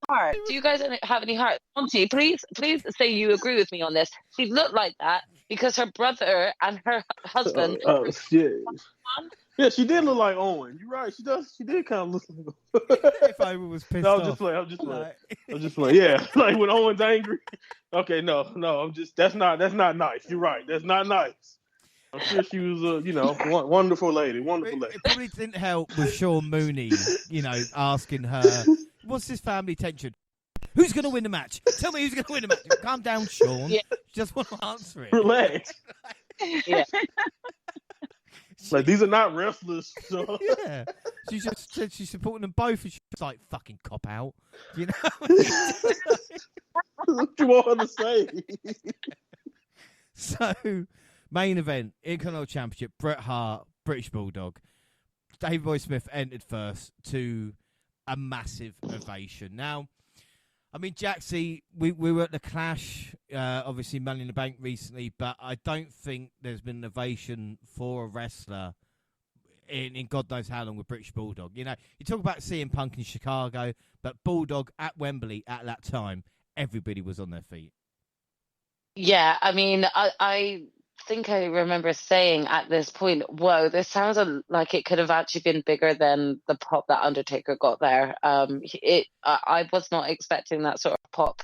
Heart. Do you guys have any heart? Monty, please say you agree with me on this. She looked like that because her brother and her husband. Yeah, she did look like Owen. You're right. She did kind of look like if I was pissed off. I'm just playing. Yeah, like when Owen's angry. Okay, no. That's not nice. You're right. That's not nice. I'm sure she was a wonderful lady. It probably didn't help with Sean Mooney, asking her, what's this family tension? Who's going to win the match? Tell me who's going to win the match. Calm down, Sean. Yeah. Just want to answer it. Relax. Yeah. Like, these are not wrestlers. So. Yeah. She just said she's supporting them both, and she's like, fucking cop out. You know? What you want her to say? So, main event, Intercontinental Championship, Bret Hart, British Bulldog. Davey Boy Smith entered first to a massive ovation. Now, I mean, Jaxie, we were at the Clash, obviously Money in the Bank recently, but I don't think there's been an ovation for a wrestler in God knows how long with British Bulldog. You know, you talk about CM Punk in Chicago, but Bulldog at Wembley at that time, everybody was on their feet. Yeah, I mean, I think I remember saying at this point, whoa, this sounds like it could have actually been bigger than the pop that Undertaker got there. I was not expecting that sort of pop.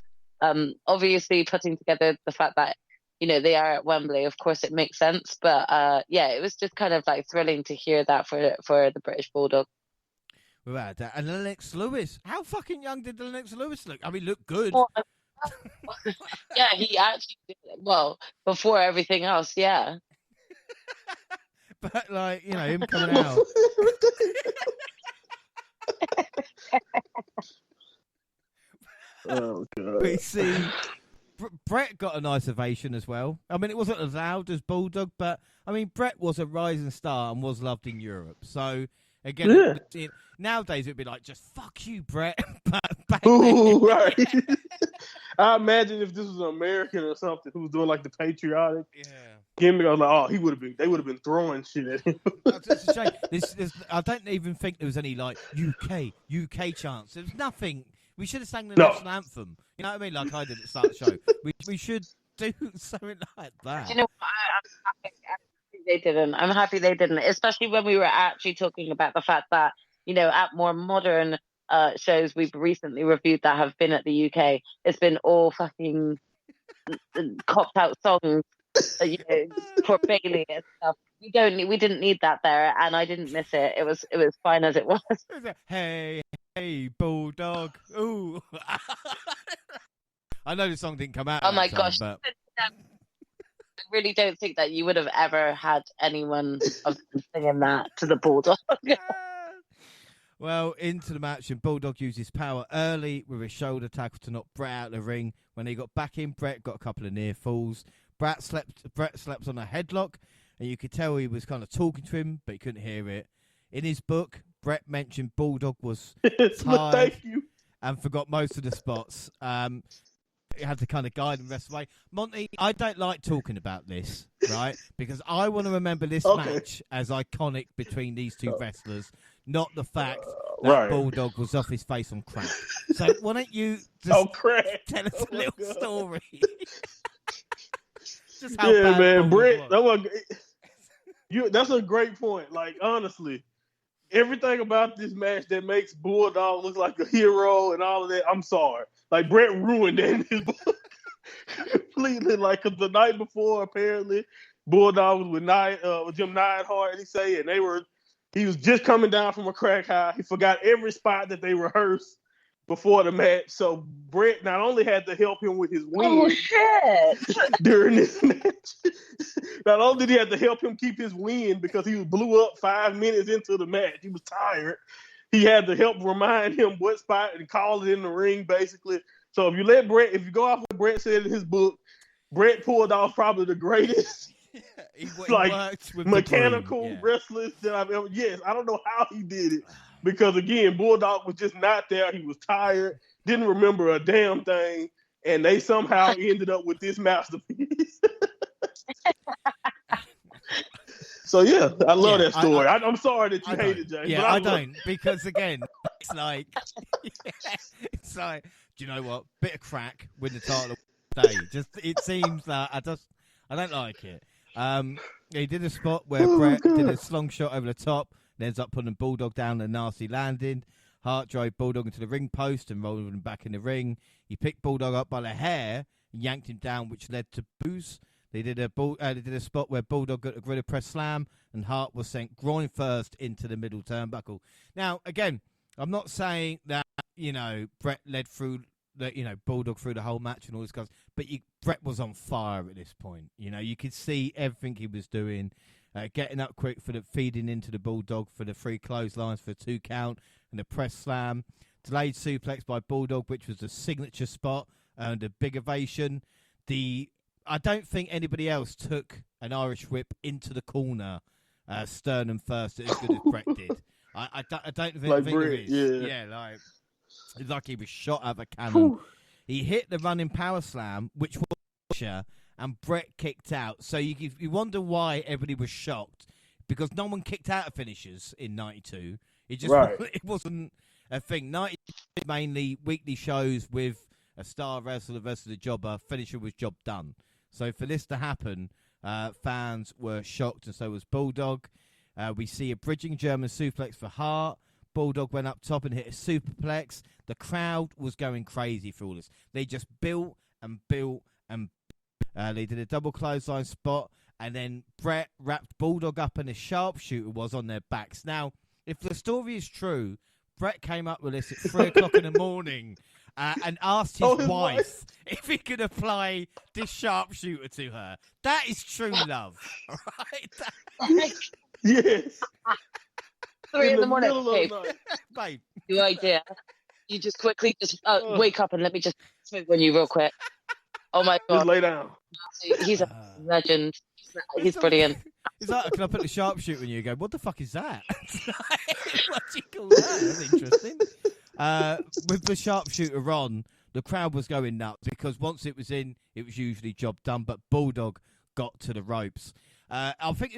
Obviously, putting together the fact that, you know, they are at Wembley, of course it makes sense. But yeah, it was just kind of like thrilling to hear that for the British Bulldog. Without that. And Lennox Lewis, how fucking young did Lennox Lewis look? I mean, look good. Yeah, he actually did well before everything else. Yeah. But like, you know, him coming out. Oh god. We see Bret got a nice ovation as well. I mean, it wasn't as loud as Bulldog, but I mean, Bret was a rising star and was loved in Europe. So again, nowadays it'd be like, just fuck you, Bret. But back Ooh, right. I imagine if this was an American or something who was doing like the patriotic gimmick, I was like, oh, they would have been throwing shit at him. It's a shame. I don't even think there was any like UK chants. There was nothing. We should have sang the national anthem. You know what I mean? Like I did at the start of the show. We should do something like that. You know, I'm happy they didn't. I'm happy they didn't, especially when we were actually talking about the fact that, you know, at more modern shows we've recently reviewed that have been at the UK, it's been all fucking copped out songs, you know, for Bailey and stuff. We didn't need that there, and I didn't miss it. It was fine as it was. Hey, Bulldog! Ooh, I know the song didn't come out. Oh my time, gosh! But... I really don't think that you would have ever had anyone of them singing that to the Bulldog. Well, into the match, and Bulldog used his power early with a shoulder tackle to knock Bret out of the ring. When he got back in, Bret got a couple of near falls. Bret slept on a headlock, and you could tell he was kind of talking to him, but he couldn't hear it. In his book, Bret mentioned Bulldog was tired and forgot most of the spots. He had to kind of guide him the rest of the way. Monty, I don't like talking about this, right? Because I want to remember this match as iconic between these two wrestlers, not the fact that Bulldog was off his face on crack. So why don't you just tell us a little story? Just how bad man, Bret. That's a great point. Like, honestly, everything about this match that makes Bulldog look like a hero and all of that, I'm sorry. Like, Bret ruined that in his book completely. Like, 'cause the night before, apparently, Bulldog was with Jim Neidhart, and he was just coming down from a crack high. He forgot every spot that they rehearsed before the match. So Bret not only had to help him with his wind during this match, not only did he have to help him keep his wind because he blew up 5 minutes into the match. He was tired. He had to help remind him what spot and call it in the ring, basically. So if you go off what Bret said in his book, Bret pulled off probably the greatest he worked with mechanical wrestlers that I've ever. Yes, I don't know how he did it because again, Bulldog was just not there. He was tired, didn't remember a damn thing, and they somehow ended up with this masterpiece. So yeah, I love that story. I'm sorry that you hate it, James. Yeah, I don't because again, it's like, do you know what? Bit of crack with the title day. Just it seems that I don't like it. He did a spot where Bret did a slung shot over the top, and ends up putting Bulldog down a nasty landing. Hart drove Bulldog into the ring post and rolled him back in the ring. He picked Bulldog up by the hair and yanked him down, which led to boos. They did a spot where Bulldog got a gorilla press slam, and Hart was sent groin first into the middle turnbuckle. Now, again, I'm not saying that Bret led through Bulldog through the whole match and all this guys, but Bret was on fire at this point. You could see everything he was doing. getting up quick for the feeding into the Bulldog for the 3 clotheslines for a 2 count and a press slam. Delayed suplex by Bulldog, which was a signature spot, and a big ovation. I don't think anybody else took an Irish whip into the corner, sternum first, as good as Brett did. I don't think, like think Brett, it is. yeah, like he was shot out of a cannon. Whew. He hit the running power slam, which was and Brett kicked out. So you wonder why everybody was shocked, because no one kicked out of finishers in '92. It wasn't a thing. '92 mainly weekly shows with a star wrestler versus a jobber. Finisher was job done. So for this to happen, fans were shocked, and so was Bulldog. We see a bridging German suplex for Hart. Bulldog went up top and hit a superplex. The crowd was going crazy for all this. They just built and built and they did a double clothesline spot, and then Brett wrapped Bulldog up and a sharpshooter was on their backs. Now, if the story is true, Brett came up with this at 3 o'clock in the morning and asked his wife if he could apply this sharpshooter to her. That is true love, right? Yes. 3 in the morning. Hey, babe. New idea. You just quickly wake up and let me just smoke on you real quick. Oh my God. Just lay down. He's a legend. He's brilliant. He's like, can I put the sharpshooter on you? You go, what the fuck is that? What do you call that? That's interesting. With the sharpshooter on, the crowd was going nuts because once it was in, it was usually job done. But Bulldog got to the ropes. I think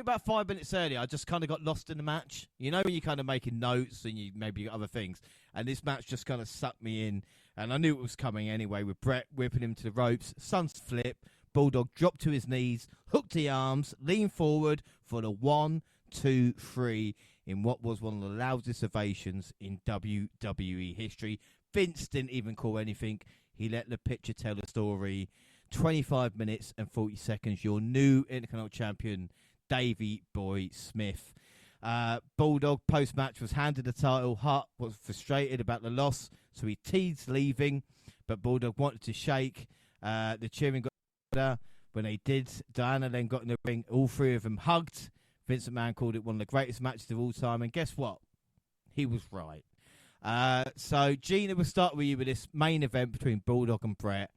about 5 minutes earlier, I just kind of got lost in the match. You know, when you're kind of making notes and you maybe got other things. And this match just kind of sucked me in. And I knew it was coming anyway, with Brett whipping him to the ropes. Sun's flip. Bulldog dropped to his knees, hooked the arms, leaned forward for the 1, 2, 3 in what was one of the loudest ovations in WWE history. Vince didn't even call anything. He let the picture tell the story. 25 minutes and 40 seconds. Your new Intercontinental Champion, Davey Boy Smith. Bulldog post-match was handed the title. Hart was frustrated about the loss, so he teased leaving, but Bulldog wanted to shake. The cheering got better. When they did, Diana then got in the ring. All 3 of them hugged. Vince McMahon called it one of the greatest matches of all time, and guess what? He was right. So Gina, we'll start with you with this main event between Bulldog and Brett.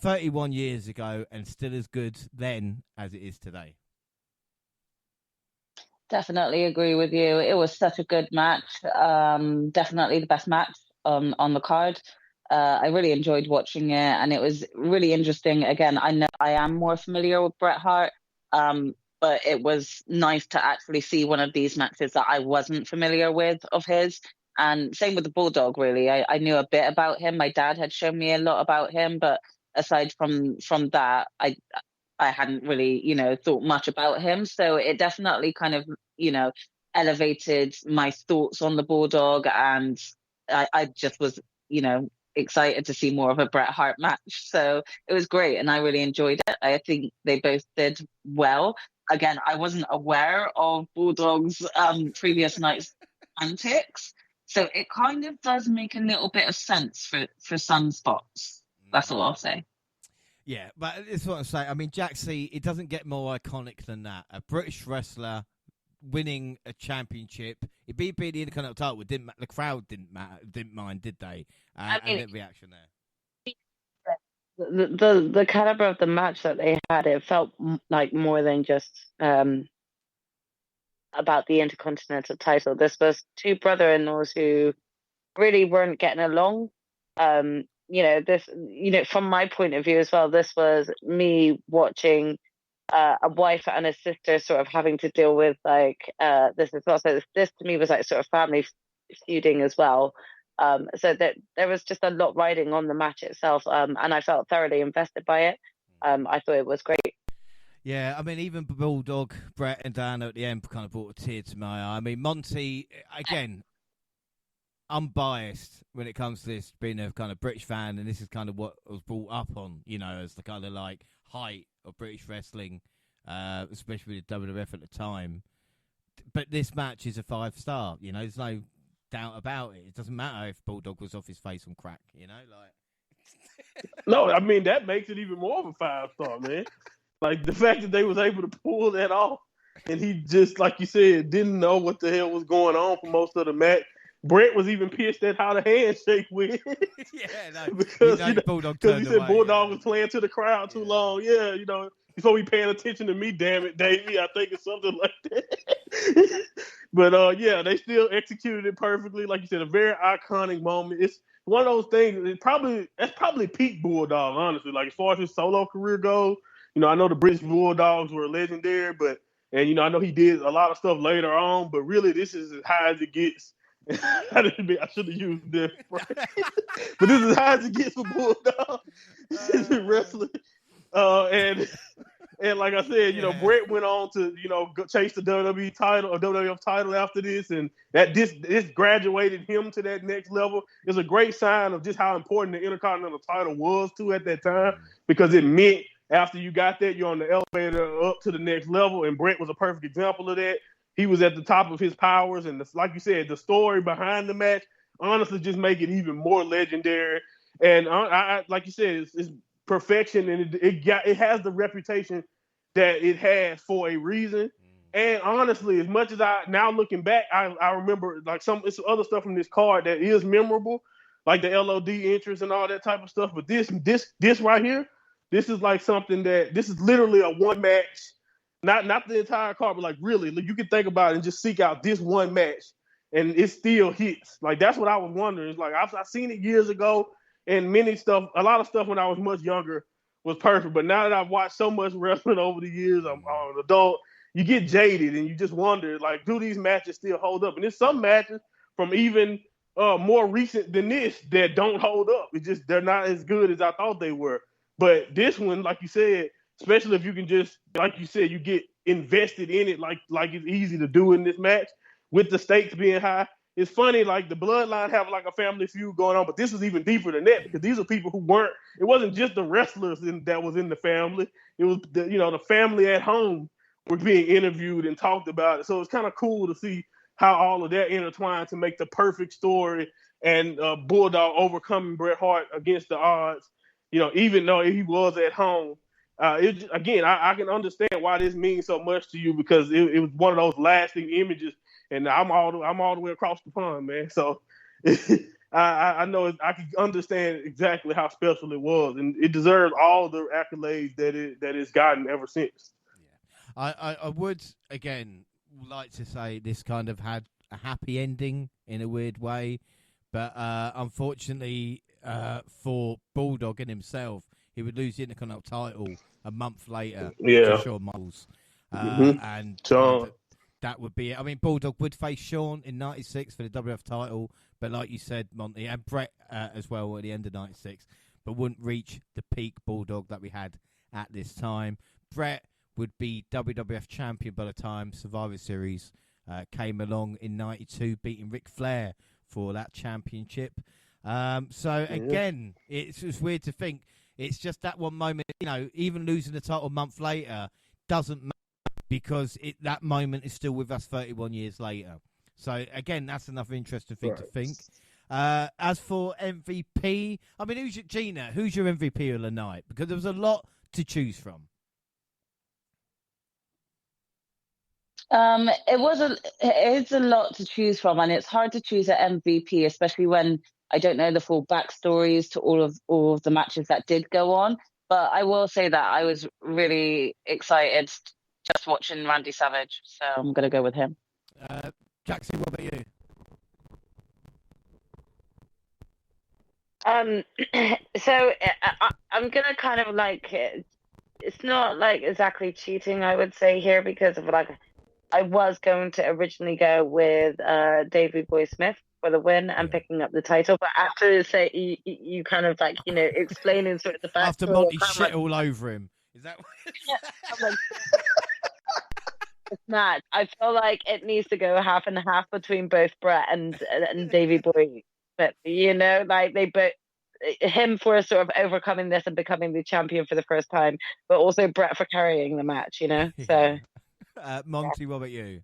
31 years ago, and still as good then as it is today. Definitely agree with you. It was such a good match. Definitely the best match on the card. I really enjoyed watching it, and it was really interesting. Again, I know I am more familiar with Bret Hart, but it was nice to actually see one of these matches that I wasn't familiar with of his. And same with the Bulldog, really. I knew a bit about him. My dad had shown me a lot about him, but aside from that, I hadn't really, thought much about him. So it definitely kind of, elevated my thoughts on the Bulldog. And I just was, excited to see more of a Bret Hart match. So it was great. And I really enjoyed it. I think they both did well. Again, I wasn't aware of Bulldog's previous night's antics. So it kind of does make a little bit of sense for some spots. That's all I'll say. Yeah, but it's what I'm saying. I mean, Jaxie, it doesn't get more iconic than that. A British wrestler winning a championship. It beat the Intercontinental title. The crowd didn't mind, did they? And the reaction there. The caliber of the match that they had, it felt like more than just about the Intercontinental title. This was 2 brother-in-laws who really weren't getting along. From my point of view as well, this was me watching a wife and a sister sort of having to deal with this as well. So this to me was like sort of family feuding as well. So that there was just a lot riding on the match itself, and I felt thoroughly invested by it. I thought it was great. Yeah, I mean, even Bulldog, Brett, and Diana at the end kind of brought a tear to my eye. I mean, Monty, again, unbiased when it comes to this, being a kind of British fan, and this is kind of what I was brought up on, as the kind of like height of British wrestling, especially with WWF at the time. But this match is a 5-star, there's no doubt about it. It doesn't matter if Bulldog was off his face on crack, No, I mean, that makes it even more of a 5-star, man. Like the fact that they was able to pull that off, and he just, like you said, didn't know what the hell was going on for most of the match. Brett was even pissed at how the handshake went. Because he said Bulldog was playing to the crowd too long. Yeah, he's supposed to be paying attention to me, damn it, Davey. I think it's something like that. But they still executed it perfectly. Like you said, a very iconic moment. It's one of those things. That's probably peak Bulldog, honestly. Like as far as his solo career goes, I know the British Bulldogs were legendary, and I know he did a lot of stuff later on. But really, this is as high as it gets. I should have used this, but this is as high as it gets for Bulldog in wrestling. And like I said, Brett went on to go chase the WWE title or WWF title after this, and that this graduated him to that next level. It's a great sign of just how important the Intercontinental title was to at that time, because it meant after you got that, you're on the elevator up to the next level, and Brett was a perfect example of that. He was at the top of his powers, and like you said, the story behind the match honestly just make it even more legendary. And I like you said, it's perfection, and it has the reputation that it has for a reason. And honestly, as much as I now looking back, I remember like some other stuff from this card that is memorable, like the LOD entrance and all that type of stuff. But this right here, this is like something that this is literally a one match. Not the entire card, but like really, you can think about it and just seek out this one match, and it still hits. Like that's what I was wondering. It's like I've seen it years ago, and a lot of stuff when I was much younger was perfect. But now that I've watched so much wrestling over the years, I'm an adult. You get jaded, and you just wonder, like, do these matches still hold up? And there's some matches from even more recent than this that don't hold up. They're not as good as I thought they were. But this one, like you said. Especially if you can just, like you said, you get invested in it like it's easy to do in this match with the stakes being high. It's funny, like the Bloodline have like a family feud going on, but this is even deeper than that because these are people who it wasn't just the wrestlers that was in the family. It was, the family at home were being interviewed and talked about it. So it's kind of cool to see how all of that intertwined to make the perfect story and Bulldog overcoming Bret Hart against the odds, even though he was at home. I can understand why this means so much to you because it was one of those lasting images, and I'm all the way across the pond, man. So I know I can understand exactly how special it was, and it deserves all the accolades that it's gotten ever since. Yeah, I would again like to say this kind of had a happy ending in a weird way, but unfortunately for Bulldog and himself, he would lose the Intercontinental title a month later to Shawn Michaels. And that would be it. I mean, Bulldog would face Shawn in 96 for the WWF title, but like you said, Monty, and Brett as well at the end of 96, but wouldn't reach the peak Bulldog that we had at this time. Brett would be WWF champion by the time Survivor Series came along in 92, beating Ric Flair for that championship. So again, it's weird to think it's just that one moment, even losing the title a month later doesn't matter because that moment is still with us 31 years later. So again, that's another interesting thing to think. As for MVP, I mean, who's your MVP of the night? Because there was a lot to choose from. It's a lot to choose from, and it's hard to choose an MVP, especially when I don't know the full backstories to all of the matches that did go on. But I will say that I was really excited just watching Randy Savage, so I'm going to go with him. Jaxie, what about you? So I'm going to kind of like, it's not like exactly cheating, I would say here, because of like, I was going to originally go with Davey Boy Smith for the win and picking up the title, but after you kind of like explaining sort of the backstory. After Monty shit all over him, is that? I'm like, it's not. I feel like it needs to go half and half between both Brett and Davey Boy Smith. Like they both him for sort of overcoming this and becoming the champion for the first time, but also Brett for carrying the match. So. Monty, what about you?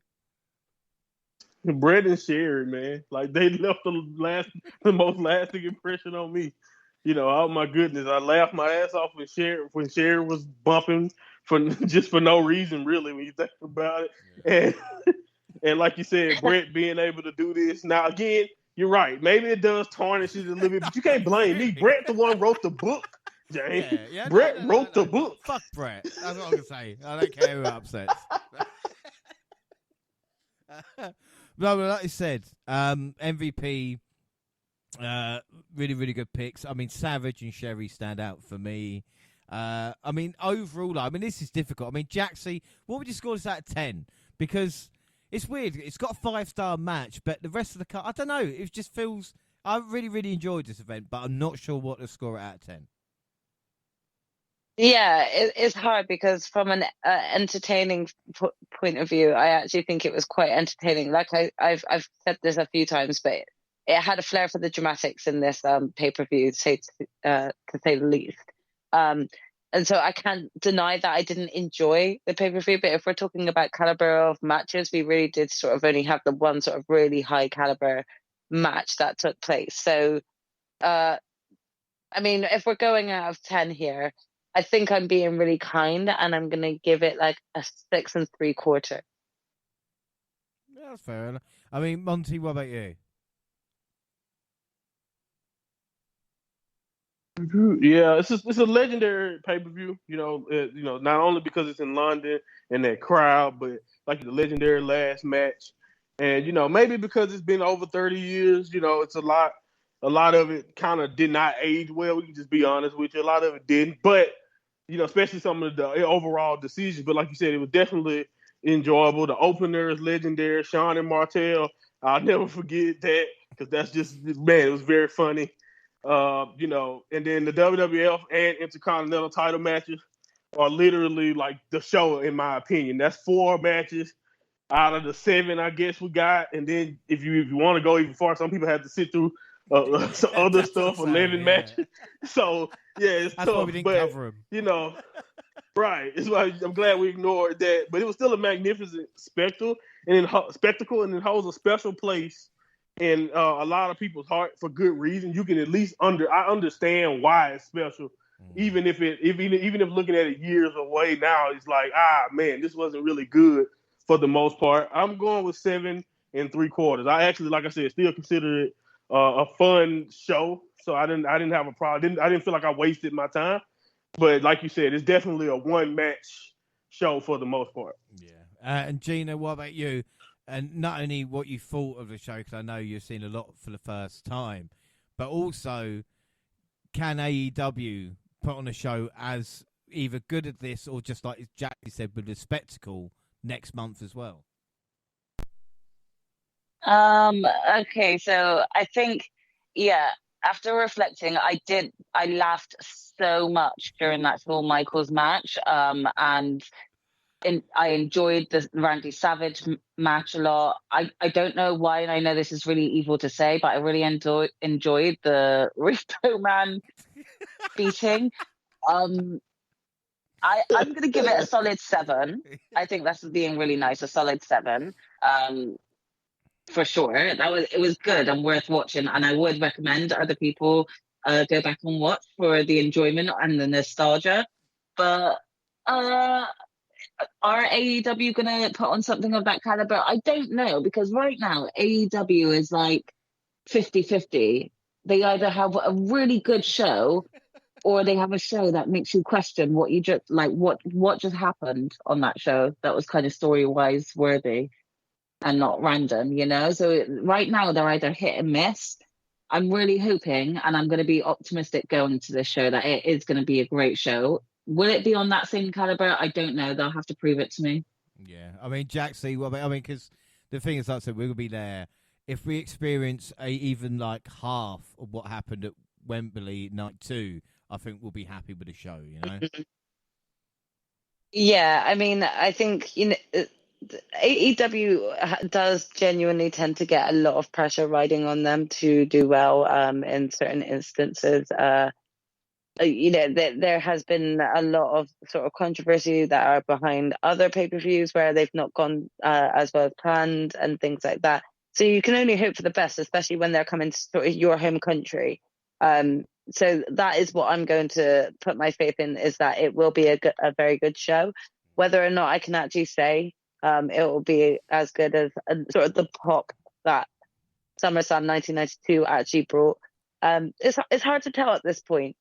Brett and Sherry, man, like they left the most lasting impression on me. Oh my goodness, I laughed my ass off when Sherry was bumping for just for no reason, really, when you think about it. Yeah. And like you said, Brett being able to do this now again, you're right. Maybe it does tarnish it a little bit, but you can't blame me. Brett, the one wrote the book. James. Yeah, Brett wrote the book. Fuck Brett. That's what I'm gonna say. I don't care who upsets. No, but like you said, MVP, really, really good picks. I mean, Savage and Sherry stand out for me. I mean, overall, I mean, this is difficult. I mean, Jaxie, what would you score this out of 10? Because it's weird. It's got a 5-star match, but the rest of the card, I don't know. It just feels. I really, really enjoyed this event, but I'm not sure what to score it out of 10. Yeah, it's hard because from an entertaining point of view, I actually think it was quite entertaining. Like I've said this a few times, but it had a flair for the dramatics in this pay-per-view, to say the least. And so I can't deny that I didn't enjoy the pay-per-view, but if we're talking about caliber of matches, we really did sort of only have the one sort of really high caliber match that took place. So, I mean, if we're going out of 10 here, I think I'm being really kind, and I'm going to give it like a 6 3/4. Yeah, that's fair enough. I mean, Monty, what about you? Yeah, it's a legendary pay-per-view. You know, not only because it's in London and that crowd, but like the legendary last match, and you know, maybe because it's been over 30 years. You know, it's a lot of it kind of did not age well. We can just be honest with you. A lot of it didn't, but you know, especially some of the overall decisions. But like you said, it was definitely enjoyable. The opener is legendary. Sean and Martel, I'll never forget that because that's just, man, it was very funny. You know, and then the WWF and Intercontinental title matches are literally like the show, in my opinion. That's 4 matches out of the 7, I guess, we got. And then if you want to go even far, some people have to sit through some other stuff, 11 matches. So yeah, it's That's tough. Why we didn't but cover them. you know, right? It's why I'm glad we ignored that. But it was still a magnificent spectacle, and it holds a special place in a lot of people's heart for good reason. You can at least I understand why it's special, even if looking at it years away now, it's like, man, this wasn't really good for the most part. I'm going with 7 3/4. I actually, like I said, still consider it a fun show. So I didn't have a problem. I didn't feel like I wasted my time. But like you said, it's definitely a one match show for the most part. Yeah. And Gina, what about you? And not only what you thought of the show, because I know you've seen a lot for the first time, but also, can AEW put on a show as either good at this or just like Jaxie said, with the spectacle next month as well? Okay, so I think, yeah, after reflecting, I laughed so much during that Shawn Michaels match, and I enjoyed the Randy Savage match a lot. I don't know why, and I know this is really evil to say, but I really enjoyed the Repo Man beating. I'm going to give it a solid 7. I think that's being really nice, a solid 7. For sure. It was good and worth watching, and I would recommend other people go back and watch for the enjoyment and the nostalgia. But are AEW gonna put on something of that caliber? I don't know, because right now AEW is like 50-50. They either have a really good show or they have a show that makes you question what you just like what just happened on that show that was kind of story-wise worthy and not random, you know? So right now they're either hit and miss. I'm really hoping, and I'm going to be optimistic going into this show, that it is going to be a great show. Will it be on that same caliber? I don't know. They'll have to prove it to me. Yeah. I mean, Jaxie, because the thing is, like I said, we'll be there. If we experience even like half of what happened at Wembley night 2, I think we'll be happy with the show, you know? Yeah, I mean, I think, you know, AEW does genuinely tend to get a lot of pressure riding on them to do well in certain instances. You know, there has been a lot of sort of controversy that are behind other pay-per-views where they've not gone as well as planned and things like that. So you can only hope for the best, especially when they're coming to sort of your home country. So that is what I'm going to put my faith in, is that it will be a very good show. Whether or not I can actually say it will be as good as sort of the pop that SummerSlam 1992 actually brought. It's hard to tell at this point.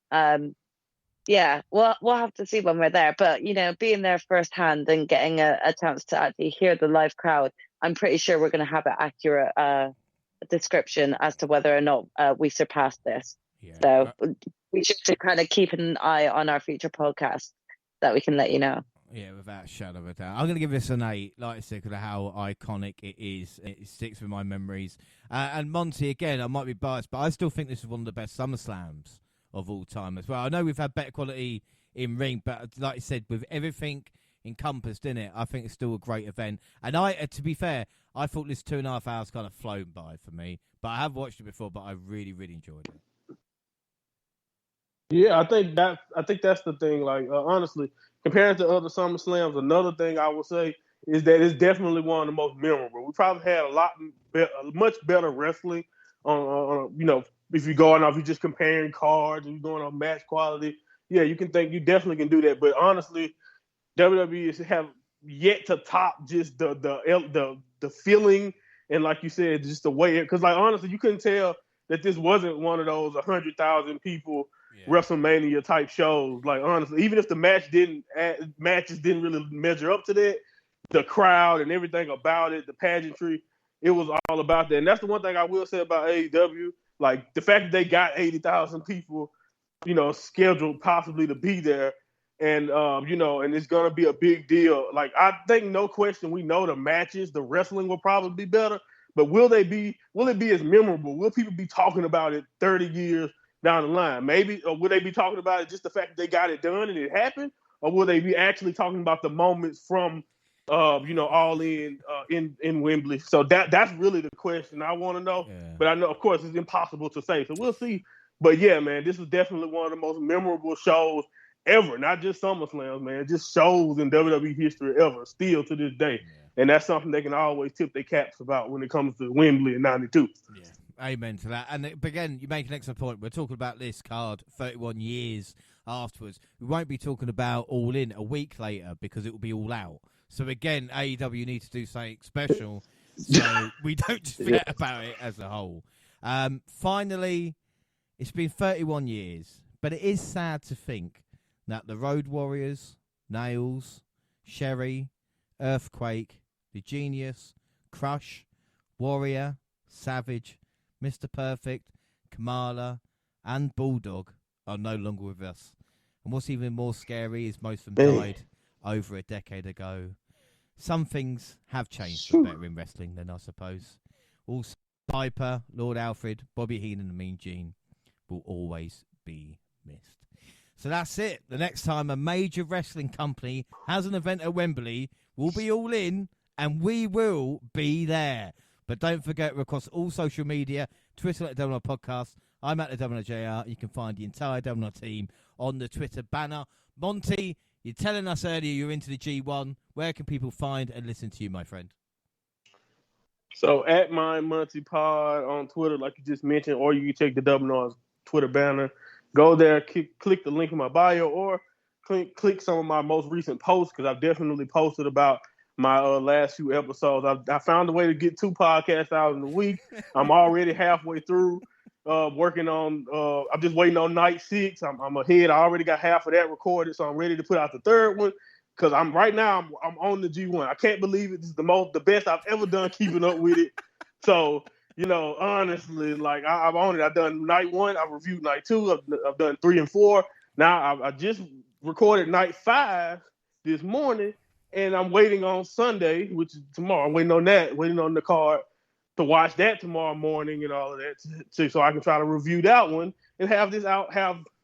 Yeah, we'll have to see when we're there. But being there firsthand and getting a chance to actually hear the live crowd, I'm pretty sure we're going to have an accurate description as to whether or not we surpassed this. Yeah. So we should kind of keep an eye on our future podcast that we can let you know. Yeah, without a shadow of a doubt. I'm going to give this an 8, like I said, because of how iconic it is. It sticks with my memories. And Monty, again, I might be biased, but I still think this is one of the best SummerSlams of all time as well. I know we've had better quality in ring, but like I said, with everything encompassed in it, I think it's still a great event. And to be fair, I thought this 2.5 hours kind of flown by for me, but I have watched it before, but I really, really enjoyed it. Yeah, I think that's the thing. Like, honestly, compared to other SummerSlams, another thing I would say is that it's definitely one of the most memorable. We probably had much better wrestling on if you go on, if you're just comparing cards and you're going on match quality. Yeah, you definitely can do that. But honestly, WWE have yet to top just the feeling, and like you said, just the way it. Because like honestly, you couldn't tell that this wasn't one of those 100,000 people. Yeah. WrestleMania type shows. Like honestly, even if the matches didn't really measure up to that, the crowd and everything about it, the pageantry, it was all about that. And that's the one thing I will say about AEW. Like the fact that they got 80,000 people, scheduled possibly to be there, and and it's gonna be a big deal. Like I think no question, we know the matches, the wrestling will probably be better, but will it be as memorable? Will people be talking about it 30 years down the line? Maybe, or will they be talking about it just the fact that they got it done and it happened, or will they be actually talking about the moments from, all in Wembley? So that's really the question I want to know. Yeah. But I know, of course, it's impossible to say. So we'll see. But yeah, man, this is definitely one of the most memorable shows ever. Not just SummerSlams, man, just shows in WWE history ever, still to this day. Yeah. And that's something they can always tip their caps about when it comes to Wembley in '92. Yeah. Amen to that. And again, you make an excellent point. We're talking about this card 31 years afterwards. We won't be talking about All In a week later because it will be All Out. So again, AEW need to do something special so we don't just forget about it as a whole. Finally, it's been 31 years, but it is sad to think that the Road Warriors, Nails, Sherry, Earthquake, The Genius, Crush, Warrior, Savage, Mr. Perfect, Kamala, and Bulldog are no longer with us. And what's even more scary is most of them died over a decade ago. Some things have changed for better in wrestling then, I suppose. Also, Piper, Lord Alfred, Bobby Heenan, and Mean Gene will always be missed. So that's it. The next time a major wrestling company has an event at Wembley, we'll be all in, and we will be there. But don't forget, we're across all social media, Twitter at WNR Podcast. I'm at the WNR JR. You can find the entire WNR team on the Twitter banner. Monty, you're telling us earlier you're into the G1. Where can people find and listen to you, my friend? So at my Monty Pod on Twitter, like you just mentioned, or you can check the WNR's Twitter banner. Go there, click the link in my bio, or click some of my most recent posts, because I've definitely posted about my last few episodes. I found a way to get 2 podcasts out in a week. I'm already halfway through working on. I'm just waiting on night 6. I'm ahead. I already got half of that recorded, so I'm ready to put out the third one. Because I'm on the G1. I can't believe it. This is the best I've ever done keeping up with it. So honestly, like I'm on it. I've done night 1. I've reviewed night 2. I've done 3 and 4. Now I just recorded night 5 this morning. And I'm waiting on Sunday, which is tomorrow. I'm waiting on that, waiting on the card to watch that tomorrow morning and all of that, so I can try to review that one and have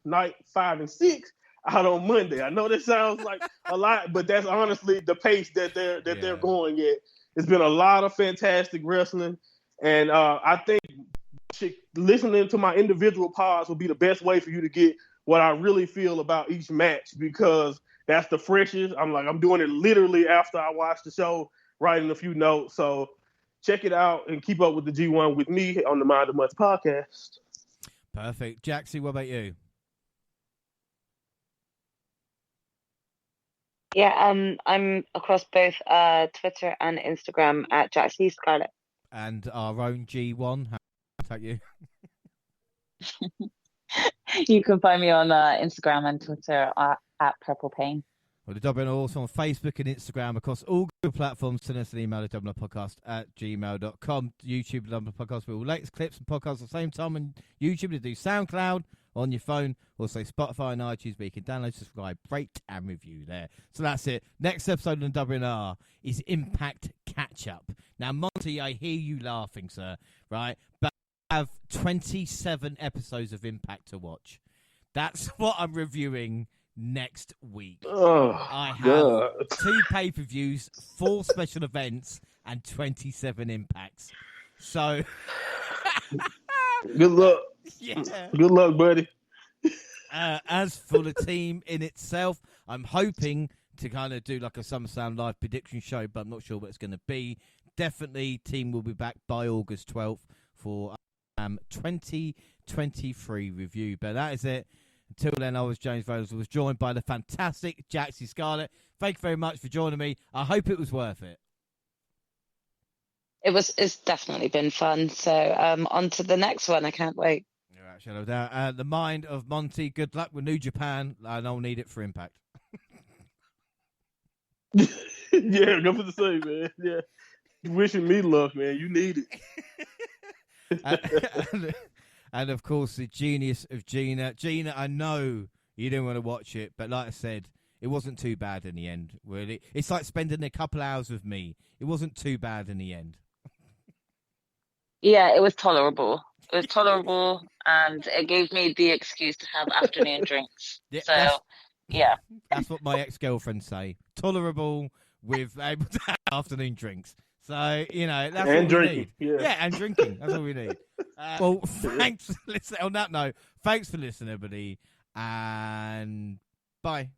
night 5 and 6 out on Monday. I know that sounds like a lot, but that's honestly the pace that they're going at. It's been a lot of fantastic wrestling, and I think listening to my individual pods will be the best way for you to get what I really feel about each match, because that's the freshest. I'm doing it literally after I watch the show, writing a few notes. So check it out and keep up with the G1 with me on the Mind of Much podcast. Perfect. Jaxie, what about you? Yeah, I'm across both Twitter and Instagram at Jaxie Scarlett. And our own G1, how about you? You can find me on Instagram and Twitter at Purple Pain. Well, the WNR also on Facebook and Instagram across all good platforms. Send us an email at WNRpodcast@gmail.com. YouTube, WNR Podcast, with all latest clips and podcasts at the same time on YouTube. To do SoundCloud on your phone, also Spotify and iTunes, where you can download, subscribe, rate, and review there. So that's it. Next episode on WNR is Impact Catch-Up. Now, Monty, I hear you laughing, sir, right? But I have 27 episodes of Impact to watch. That's what I'm reviewing next week. Oh, I have God. 2 pay-per-views, 4 special events, and 27 impacts. So, Good luck. yeah. Good luck, buddy. As for the team in itself, I'm hoping to kind of do like a Summerslam live prediction show, but I'm not sure what it's going to be. Definitely, team will be back by August 12th for 2023 review. But that is it. Until then, I was James Vales, was joined by the fantastic Jaxie Scarlett. Thank you very much for joining me. I hope it was worth it. It's definitely been fun. So on to the next one. I can't wait. All right, Shadow down. The mind of Monty. Good luck with New Japan, and I'll need it for Impact. Yeah, go for the same, man. Yeah. You wishing me luck, man. You need it. And of course, the genius of Gina. Gina, I know you didn't want to watch it, but like I said, it wasn't too bad in the end, really. It's like spending a couple hours with me. It wasn't too bad in the end. Yeah, it was tolerable. It was tolerable, and it gave me the excuse to have afternoon drinks. Yeah, so, yeah. That's what my ex-girlfriends say. Tolerable with able to have afternoon drinks. So, you know, that's and what drinking. we need. Yeah, and drinking. That's what we need. Well, thanks for listening. On that note, thanks for listening, everybody. And bye.